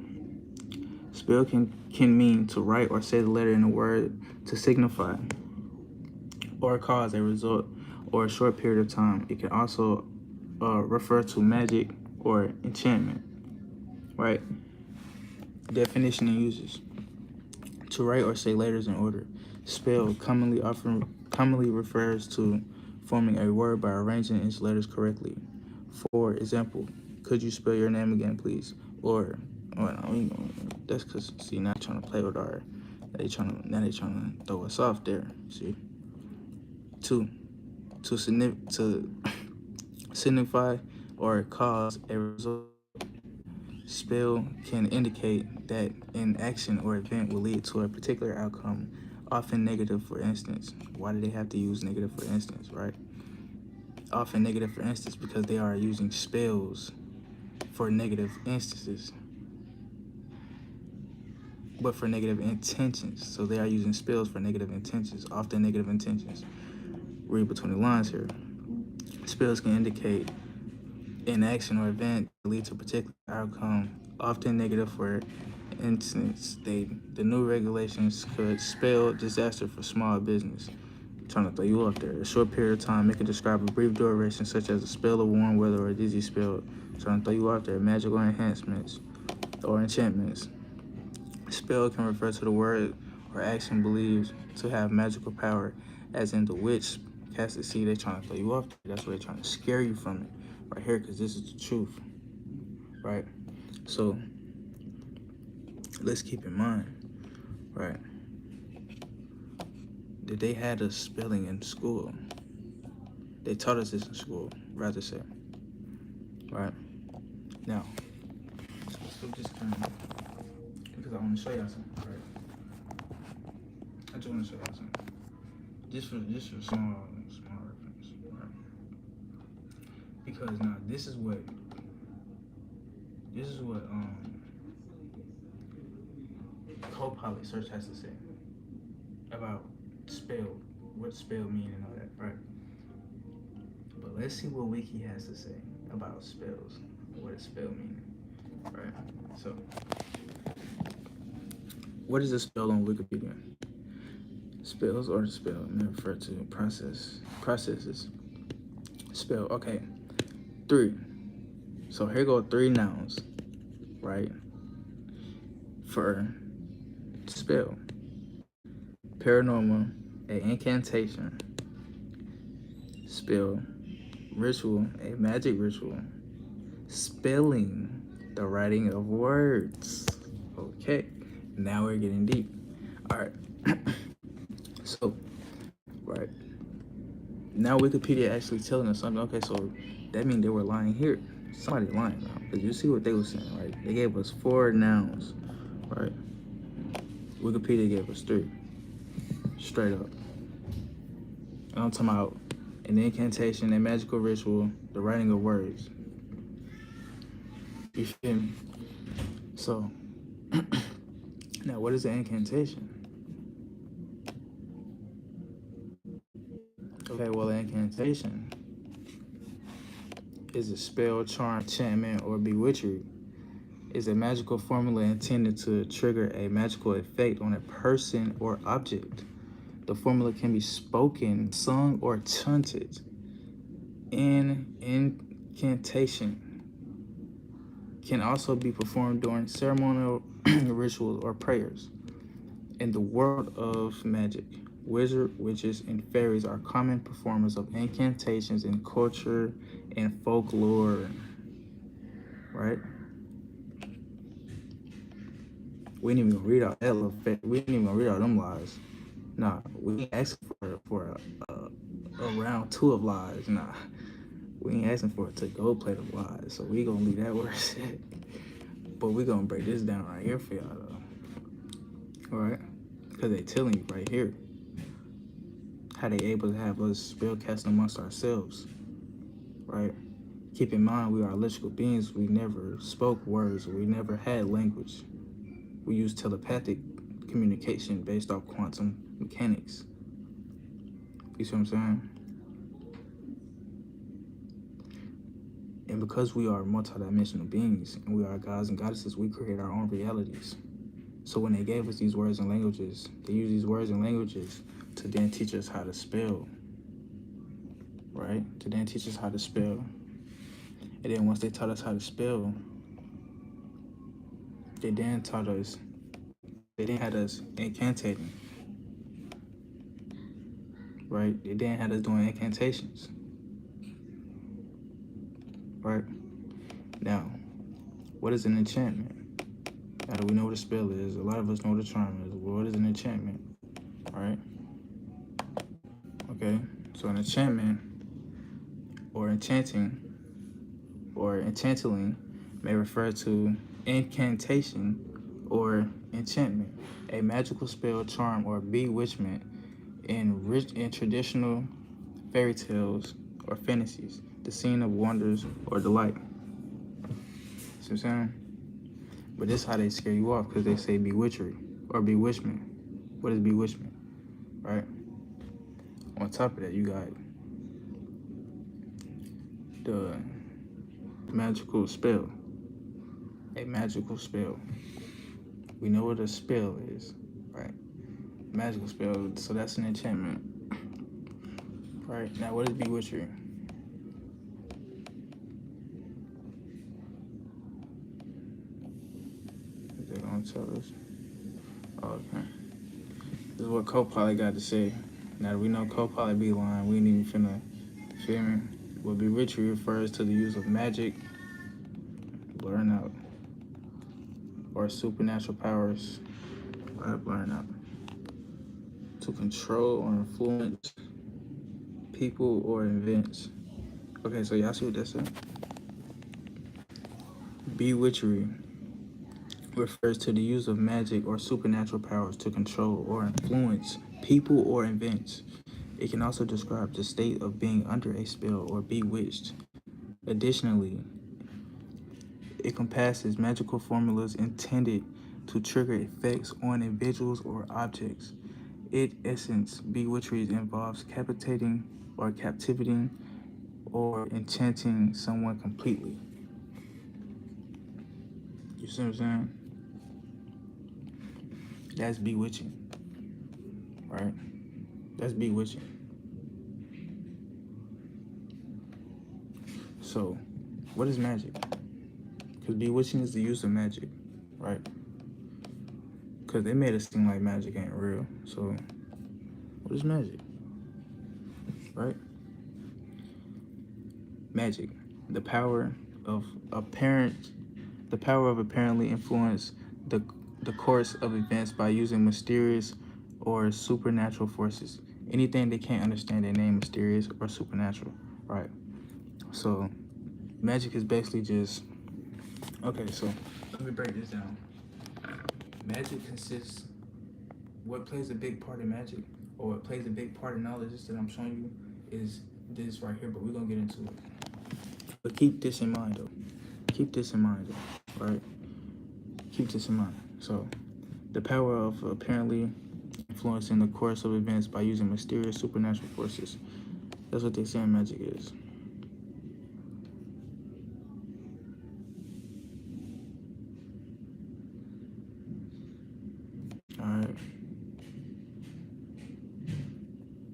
Spell can mean to write or say the letter in a word to signify or cause a result or a short period of time. It can also refer to magic or enchantment, right? Definition and uses. To write or say letters in order. Spell commonly refers to forming a word by arranging its letters correctly. For example, could you spell your name again, please? Or, that's because, see, now trying to play with our, they trying to throw us off there, see? To signify or cause a result. Spell can indicate that an action or event will lead to a particular outcome, often negative, for instance. Why do they have to use negative, for instance, right? Often negative, for instance, because they are using spells for negative instances, but for negative intentions. So they are using spells for negative intentions, often negative intentions. Read between the lines here. Spells can indicate an action or event that lead to a particular outcome, often negative. For instance, the new regulations could spell disaster for small business. I'm trying to throw you off there. A short period of time, it can describe a brief duration, such as a spell of warm weather or a dizzy spell. I'm trying to throw you off there. Magical enhancements or enchantments. Spell can refer to the word or action believed to have magical power, as in the witch cast a seed. They're trying to throw you off there. That's why they're trying to scare you from it right here, because this is the truth, right? So let's keep in mind, right, that they had us spelling in school. They taught us this in school, rather say, right? Now, let's flip this camera, because I want to show y'all something, right? I just want to show y'all something. Just for small reference, right? Because now this is what Copilot search has to say about spell, what spell mean and all that, right? But let's see what Wiki has to say about spells, what a spell mean, right? So, what is a spell on Wikipedia? Spells or the spell may refer to processes. Spell, okay. 3. So here go 3 nouns, right? For spell. Paranormal, a incantation. Spell. Ritual, a magic ritual. Spelling, the writing of words. Okay, now we're getting deep. All right. So, right. Now Wikipedia actually telling us something. Okay, so that means they were lying here. Somebody lying now. Because you see what they were saying, right? They gave us 4 nouns, right? Wikipedia gave us 3. Straight up. And I'm talking about an incantation, a magical ritual, the writing of words. You feel me? So, now what is an incantation? Okay, well, an incantation is a spell, charm, enchantment, or bewitchery. Is a magical formula intended to trigger a magical effect on a person or object. The formula can be spoken, sung, or chanted. Incantation can also be performed during ceremonial rituals or prayers. In the world of magic, wizards, witches, and fairies are common performers of incantations in culture and folklore, right? We ain't even gonna read out that little we ain't even gonna read out them lies. Nah, we ain't asking for a round two of lies. Nah, we ain't asking for it to go plate of lies. So we gonna leave that where it's at. But we gonna break this down right here for y'all though. Alright? Because they telling you right here how they able to have us spellcast amongst ourselves. Right? Keep in mind we are electrical beings. We never spoke words. We never had language. We use telepathic communication based off quantum mechanics. You see what I'm saying? And because we are multidimensional beings and we are gods and goddesses, we create our own realities. So when they gave us these words and languages, they use these words and languages to then teach us how to spell, right? To then teach us how to spell. And then once they taught us how to spell, they then had us incantating, right? They then had us doing incantations, right? Now, what is an enchantment? Now that we know what a spell is, a lot of us know what a charm is. Well, what is an enchantment, right? Okay, so an enchantment or enchanting or enchanting may refer to incantation or enchantment, a magical spell, charm, or bewitchment in traditional fairy tales or fantasies, the scene of wonders or delight. See what I'm saying? But this is how they scare you off, because they say bewitchery or bewitchment. What is bewitchment, right? On top of that, you got the magical spell. A magical spell. We know what a spell is, right? Magical spell, so that's an enchantment. Right, now what is bewitchery? Is they gonna tell us? Oh, okay. This is what Copilot got to say. Now that we know Copilot be lying, we ain't even finna, feel me? What bewitchery refers to the use of magic, blurring out, or supernatural powers, blurring out, to control or influence people or events. Okay, so y'all see what that said? Bewitchery refers to the use of magic or supernatural powers to control or influence people or events. It can also describe the state of being under a spell or bewitched. Additionally, it encompasses magical formulas intended to trigger effects on individuals or objects. In essence, bewitchery involves captivating or enchanting someone completely. You see what I'm saying? That's bewitching, right? That's bewitching. So, what is magic? Because bewitching is the use of magic, right? Because they made us seem like magic ain't real. So, what is magic? Right? Magic, the power of apparently influence the course of events by using mysterious or supernatural forces. Anything they can't understand, they name mysterious or supernatural, right? So, magic is basically just, okay, so let me break this down. Magic consists, what plays a big part in magic, or what plays a big part in all of this that I'm showing you, is this right here, but we're gonna get into it. But keep this in mind though. Keep this in mind though, right? Keep this in mind. So, the power of apparently influencing the course of events by using mysterious supernatural forces. That's what they say magic is. Alright.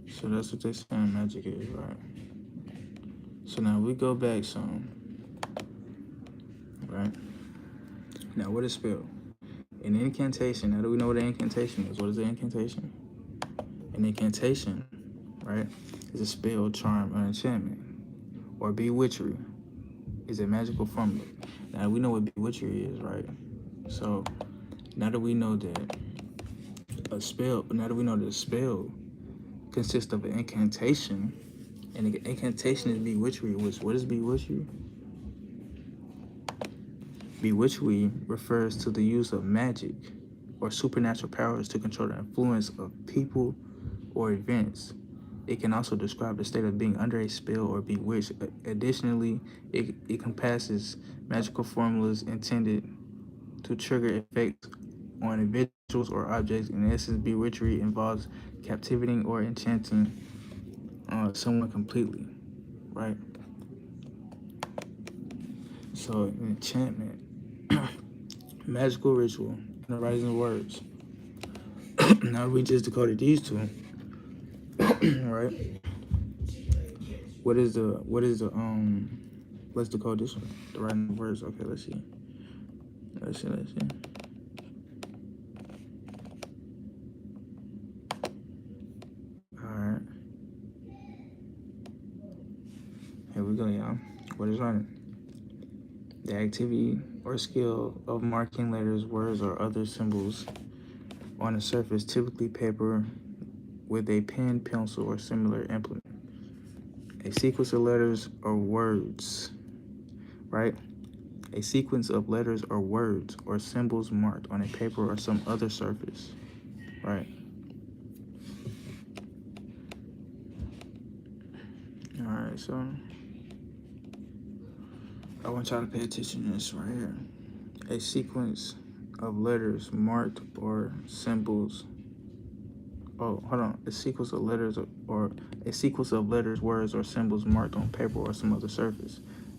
So that's what they say magic is, right? So now we go back some, right? Now what is spell? An incantation. Now do we know what an incantation is? What is an incantation? An incantation, right, is a spell, charm, or enchantment, or bewitchery is a magical formula. Now we know what bewitchery is, right? So now that we know that a spell consists of an incantation, and an incantation is bewitchery. What is bewitchery? Bewitchery refers to the use of magic or supernatural powers to control the influence of people or events. It can also describe the state of being under a spell or bewitched. Additionally, it encompasses magical formulas intended to trigger effects on individuals or objects. In essence, bewitchery involves captivating or enchanting someone completely, right? So, enchantment, magical ritual, and the writing of words. Now we just decoded these two, right? Let's decode this one. The writing of words. Okay, let's see. Let's see. Alright. Here we go, y'all. What is writing? The activity or skill of marking letters, words, or other symbols on a surface, typically paper, with a pen, pencil, or similar implement. A sequence of letters or words, right? A sequence of letters or words or symbols marked on a paper or some other surface, right? All right, so I want y'all to pay attention to this right here. A sequence of letters marked or symbols. Oh, hold on. A sequence of letters words, or symbols marked on paper or some other surface.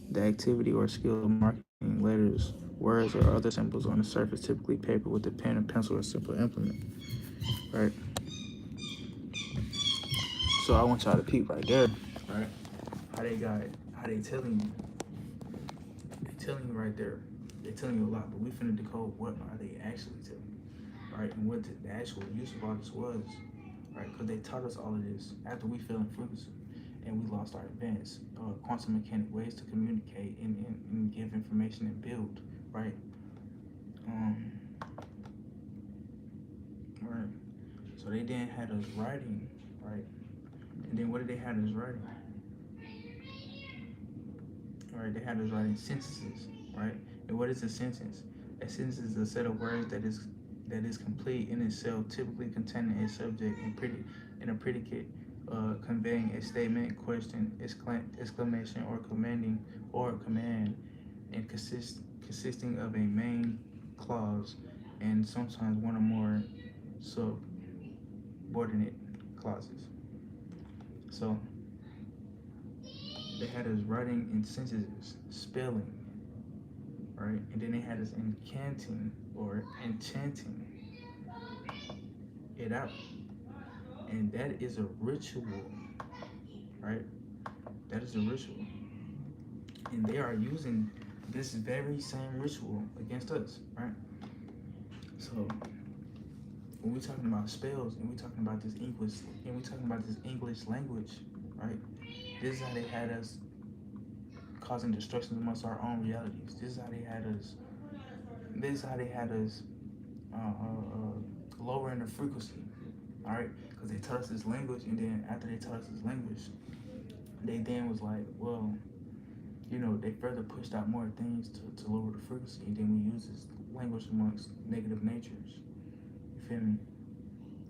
The activity or skill of marking letters, words, or other symbols on the surface, typically paper, with a pen, a pencil, or simple implement. Right? So I want y'all to peep right there. Right? How they telling you. They telling you right there. They telling you a lot, but we finna decode what are they actually telling you. Right? And what the actual use of all this was. Right? Because they taught us all of this after we fell in frequency and we lost our advance quantum mechanic ways to communicate and give information and build, right? Right. So they then had us writing, right? And then what did they have us writing? Right, they had us writing sentences, right? And what is a sentence? A sentence is a set of words that is complete in itself, typically containing a subject and a predicate, conveying a statement, question, exclamation, or command, and consisting of a main clause and sometimes one or more subordinate clauses. So they had us writing in sentences, spelling, right? And then they had us incanting or enchanting it out. And that is a ritual, right? That is a ritual. And they are using this very same ritual against us, right? So when we're talking about spells and we're talking about this English language, right? This is how they had us causing destruction amongst our own realities. This is how they had us lowering the frequency, all right? Because they taught us this language, and then after they taught us this language, they then was like, well, they further pushed out more things to lower the frequency, and then we use this language amongst negative natures, you feel me,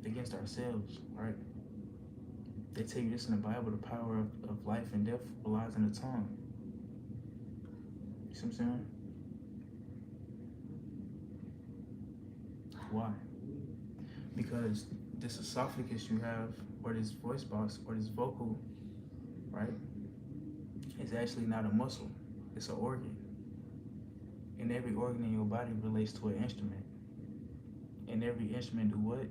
against ourselves, right? They tell you this in the Bible, the power of life and death lies in the tongue. You see what I'm saying? Why? Because this esophagus you have, or this voice box, or this vocal, right, is actually not a muscle. It's an organ. And every organ in your body relates to an instrument. And every instrument do what?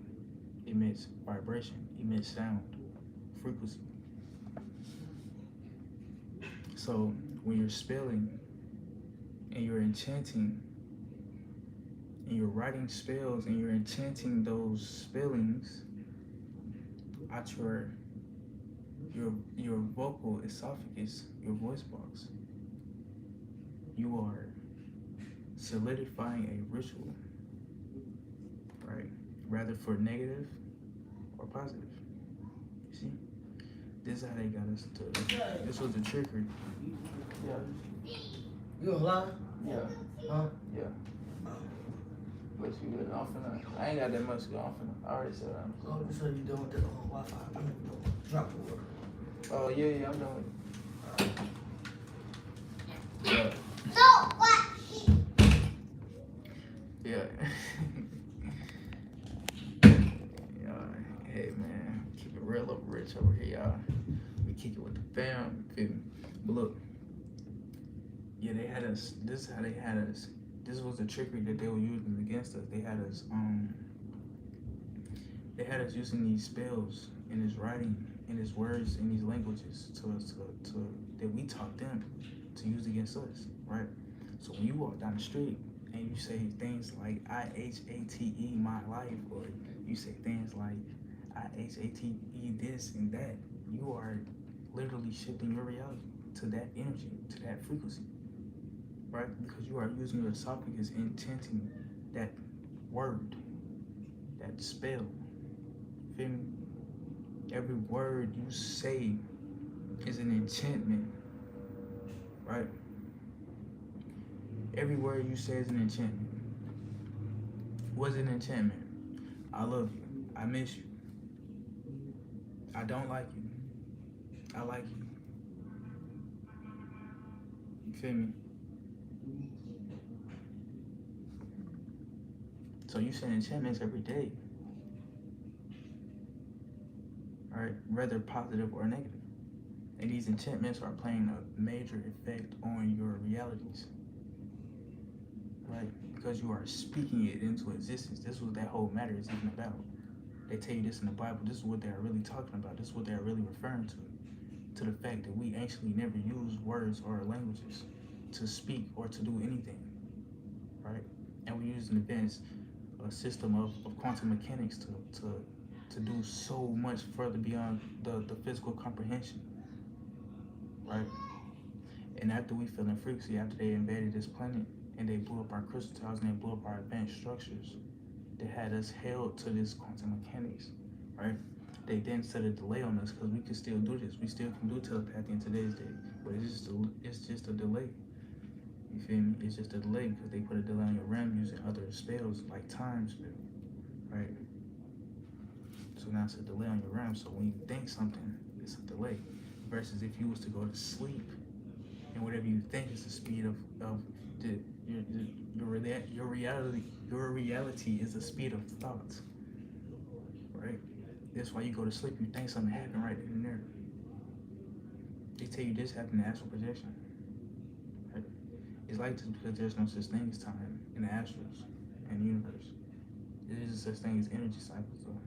Emits vibration, emits sound, frequency. So when you're spelling and you're enchanting and you're writing spells and you're enchanting those spellings out your vocal esophagus, your voice box, you are solidifying a ritual, right? Rather for negative or positive. You see? This is how they got us to. This was the trickery. Yeah. You gonna lie? Yeah. Huh? Yeah. But you good. I ain't got that much to go. I already said that. Oh, so you done with the Wi-Fi? I mean, drop the water. Oh, yeah, I'm done with it. Yeah. So what? Yeah. Yeah. Hey, man. Keep it real up rich over here, y'all. We kick it with the fam. Feel me? But look. Yeah, they had us. This is how they had us. This was the trickery that they were using against us. They had us. They had us using these spells and this writing and these words and these languages to that we taught them to use against us, right? So when you walk down the street and you say things like IHATE my life, or you say things like IHATE this and that, you are literally shifting your reality to that energy, to that frequency, right? Because you are using your esophagus and chanting that word, that spell. Feel me? Every word you say is an enchantment, right? Every word you say is an enchantment. What's an enchantment? I love you. I miss you. I don't like you. I like you. You feel me? So you say enchantments every day, right? Whether positive or negative. And these enchantments are playing a major effect on your realities, right? Because you are speaking it into existence. This is what that whole matter is even about. They tell you this in the Bible. This is what they're really talking about. This is what they're really referring to the fact that we actually never use words or languages to speak or to do anything, right? And we use an advanced system of quantum mechanics to do so much further beyond the physical comprehension, right? And after we fell in frequency, after they invaded this planet and they blew up our crystal towers and they blew up our advanced structures, they had us held to this quantum mechanics, right? They then set a delay on us because we could still do this. We still can do telepathy in today's day, but it's just a delay. You feel me? It's just a delay because they put a delay on your RAM using other spells like time spell, right? So now it's a delay on your RAM. So when you think something, it's a delay. Versus if you was to go to sleep and whatever you think is the speed of your reality is the speed of thoughts, right? That's why you go to sleep, you think something happened right in there. They tell you this happened in astral projection. Right? It's like this because there's no such thing as time in the astrals and the universe. There is such thing as energy cycles though.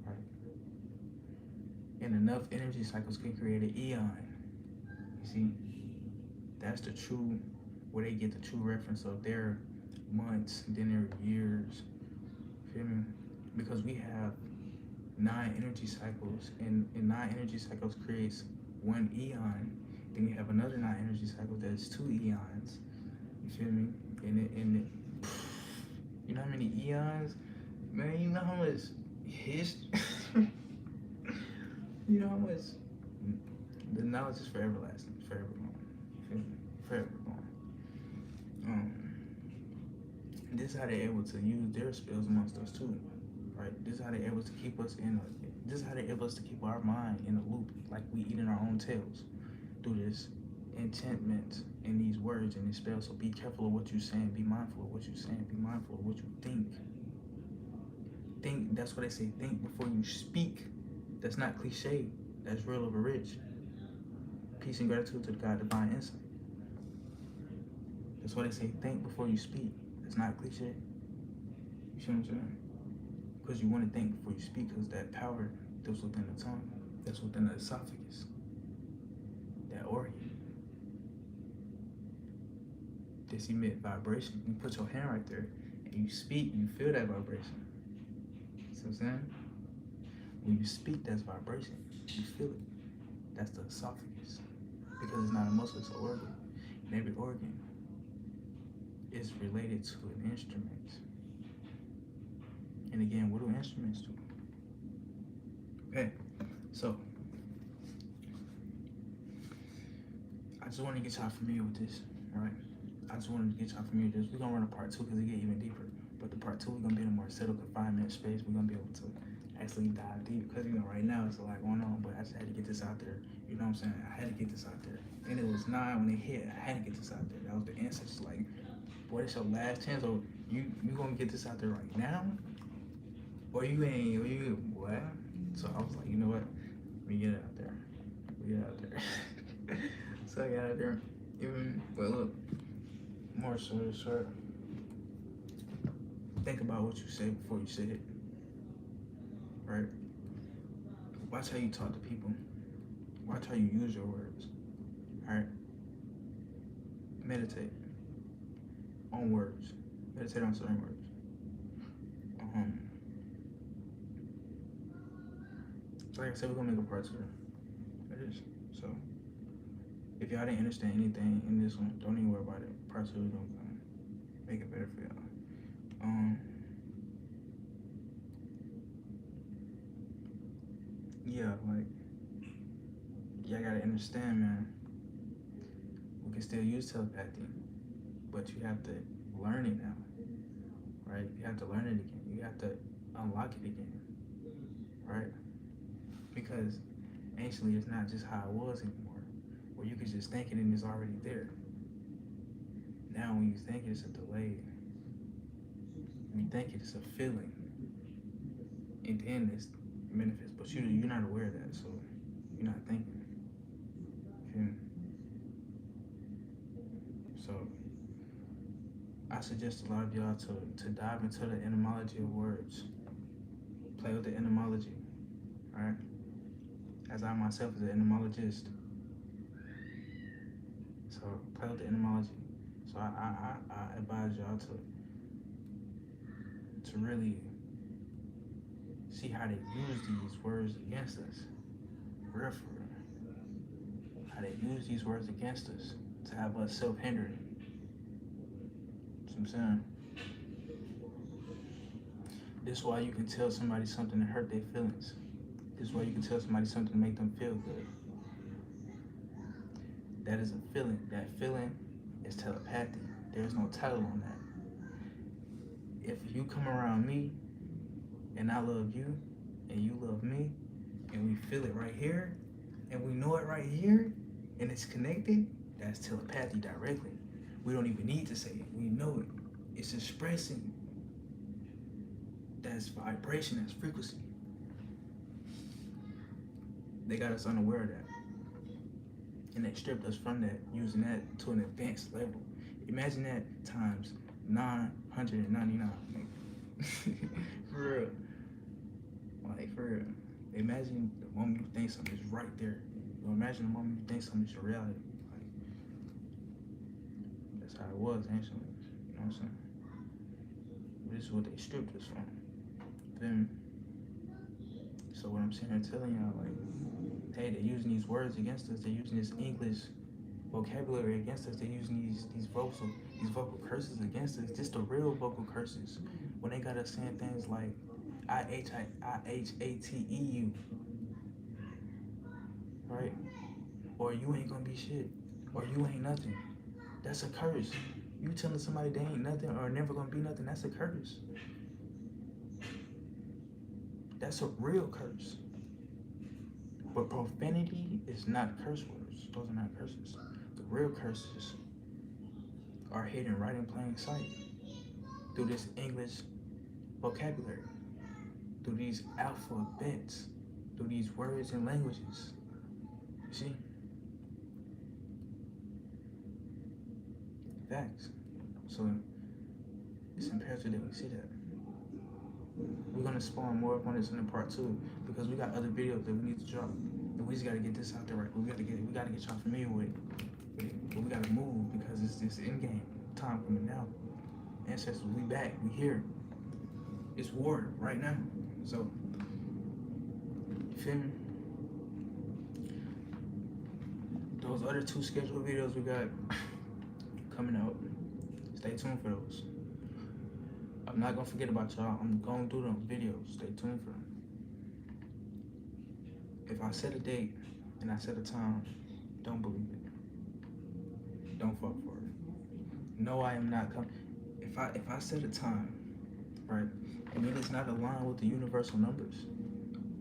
Right? And enough energy cycles can create an eon. You see? That's the true, where they get the true reference of their months, then their years. Feel me? Because we have 9 energy cycles, and 9 energy cycles creates 1 eon. Then we have another 9 energy cycles that's 2 eons. You feel me? And you know how many eons? Man, you know how much history. You know how much the knowledge is forever lasting, forever going. You feel me? Forever going. This is how they're able to use their spells amongst us too, right? This is how they're able to keep us this is how they're able to keep our mind in a loop, like we eating our own tails through this enchantment and these words and these spells. So be careful of what you're saying, be mindful of what you're saying, be mindful of what you think. Think, that's what they say, think before you speak. That's not cliche, that's real over rich. Peace and gratitude to the God Divine Insight. That's why they say, think before you speak. It's not cliche. You see what I'm saying? Because you want to think before you speak, because that power that's within the tongue, that's within the esophagus. That organ. This emit vibration. You put your hand right there and you speak, you feel that vibration. See what I'm saying? When you speak, that's vibration. You feel it. That's the esophagus. Because it's not a muscle, it's an organ. And every organ is related to an instrument. And again, what do instruments do? Okay, so I just want to get y'all familiar with this, all right? I just wanted to get y'all familiar with this. We're gonna run a part 2 because it get even deeper. But the part 2, we're gonna be in a more settled confinement space. We're gonna be able to actually dive deep because right now it's a lot going on, but I just had to get this out there. You know what I'm saying? I had to get this out there. And it was 9 when it hit. I had to get this out there. That was the answer. It's like, boy, it's your last chance. Or you gonna get this out there right now? Or you ain't, or you, what? So I was like, you know what? Let me get it out there. We get it out there. So I got out there. Even, well, look, more short. Think about what you say before you say it. Right? Watch how you talk to people. Watch how you use your words. Alright? Meditate on words. Meditate on certain words. Like I said, we're gonna make a part 2. It is. So if y'all didn't understand anything in this one, don't even worry about it. Part 2 we're gonna make it better for y'all. Yeah, like, y'all gotta understand, man. We can still use telepathy, but you have to learn it now, right? You have to learn it again. You have to unlock it again, right? Because anciently, it's not just how it was anymore, where you could just think it and it's already there. Now, when you think it's a delay, when you think it's a feeling, and then it's manifest, but you're not aware of that, so you're not thinking. Okay. So I suggest a lot of y'all to dive into the etymology of words. Play with the etymology, alright? As I myself is an etymologist. So play with the etymology. So I advise y'all to really see how they use these words against us. Real for real. How they use these words against us to have us self-hindering. See what I'm saying? This is why you can tell somebody something to hurt their feelings. This is why you can tell somebody something to make them feel good. That is a feeling. That feeling is telepathy. There's no title on that. If you come around me and I love you and you love me and we feel it right here and we know it right here and it's connected, that's telepathy directly. We don't even need to say it. We know it. It's expressing. That's vibration, that's frequency. They got us unaware of that. And they stripped us from that, using that to an advanced level. Imagine that times 999. For real. Like, for real. Imagine the moment you think something is right there. Or imagine the moment you think something is your reality. Like, that's how it was anciently. You know what I'm saying? This is what they stripped us from. Then, so what I'm saying here telling y'all, like, hey, they're using these words against us. They're using this English vocabulary against us. They're using these vocal curses against us. Just the real vocal curses. When they got us saying things like IHATEU, right? Or you ain't gonna be shit. Or you ain't nothing. That's a curse. You telling somebody they ain't nothing or never gonna be nothing, that's a curse. That's a real curse. But profanity is not curse words. Those are not curses. The real curses are hidden right in plain sight through this English vocabulary, through these alphabets, through these words and languages. You see? Facts. So it's imperative that we see that. We're gonna spawn more up on this in the part 2 because we got other videos that we need to drop. we just gotta get this out there right. We gotta get y'all familiar with it. But we gotta move because it's this end game time coming now. Ancestors, we back, we here. It's war right now. So, you feel me? Those other 2 scheduled videos we got coming out. Stay tuned for those. I'm not gonna forget about y'all. I'm gonna do them videos. Stay tuned for them. If I set a date and I set a time, don't believe it. Don't fuck for it. No, I am not coming. If I set a time, right, and it is not aligned with the universal numbers,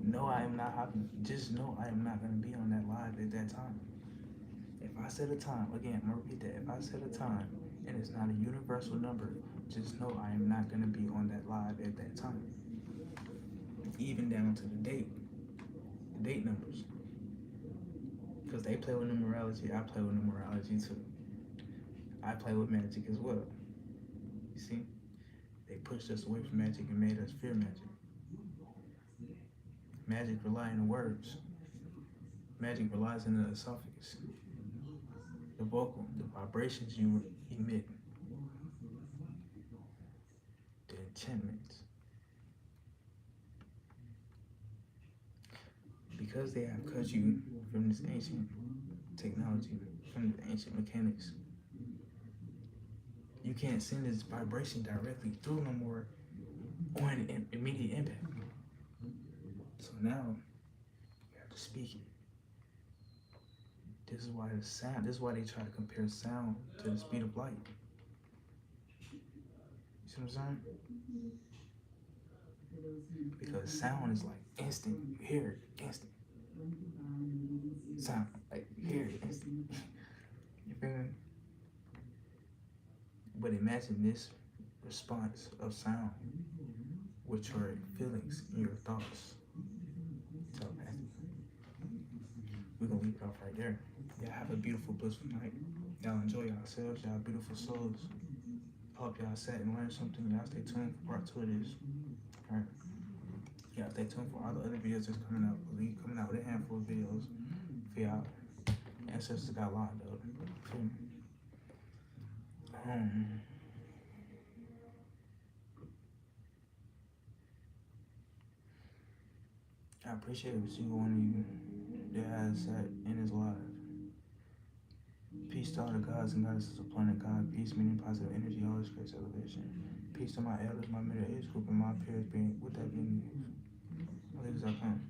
no, I am not hopping. Just know I am not gonna be on that live at that time. If I set a time, again, I'm gonna repeat that. If I set a time and it's not a universal number, just know I am not gonna be on that live at that time. Even down to the date numbers. Because they play with numerology, I play with numerology too. I play with magic as well. You see? They pushed us away from magic and made us fear magic. Magic relies on the words. Magic relies on the esophagus. The vocal, the vibrations you emit. The enchantments. Because they have cut you from this ancient technology, from the ancient mechanics, you can't send this vibration directly through no more on an immediate impact. So now you have to speak it. This is why the sound, this is why they try to compare sound to the speed of light. You see what I'm saying? Because sound is like instant. You hear it instant. Sound, like you hear it instant. You feel me? But imagine this response of sound with your feelings and your thoughts. Telepathy. We're gonna leave it off right there. Y'all have a beautiful, blissful night. Y'all enjoy yourselves, y'all beautiful souls. I hope y'all sat and learned something. Y'all stay tuned for part 2 of this. Alright. Y'all stay tuned for all the other videos that's coming out. We'll be coming out with a handful of videos for y'all. Ancestors got lined up. Feel me? I appreciate what you one of you that has sat in his life. Peace to all the gods and goddesses of planet God. Peace, meaning positive energy, always creates elevation. Peace to my elders, my middle age group, and my peers being with that being. I think it's our come.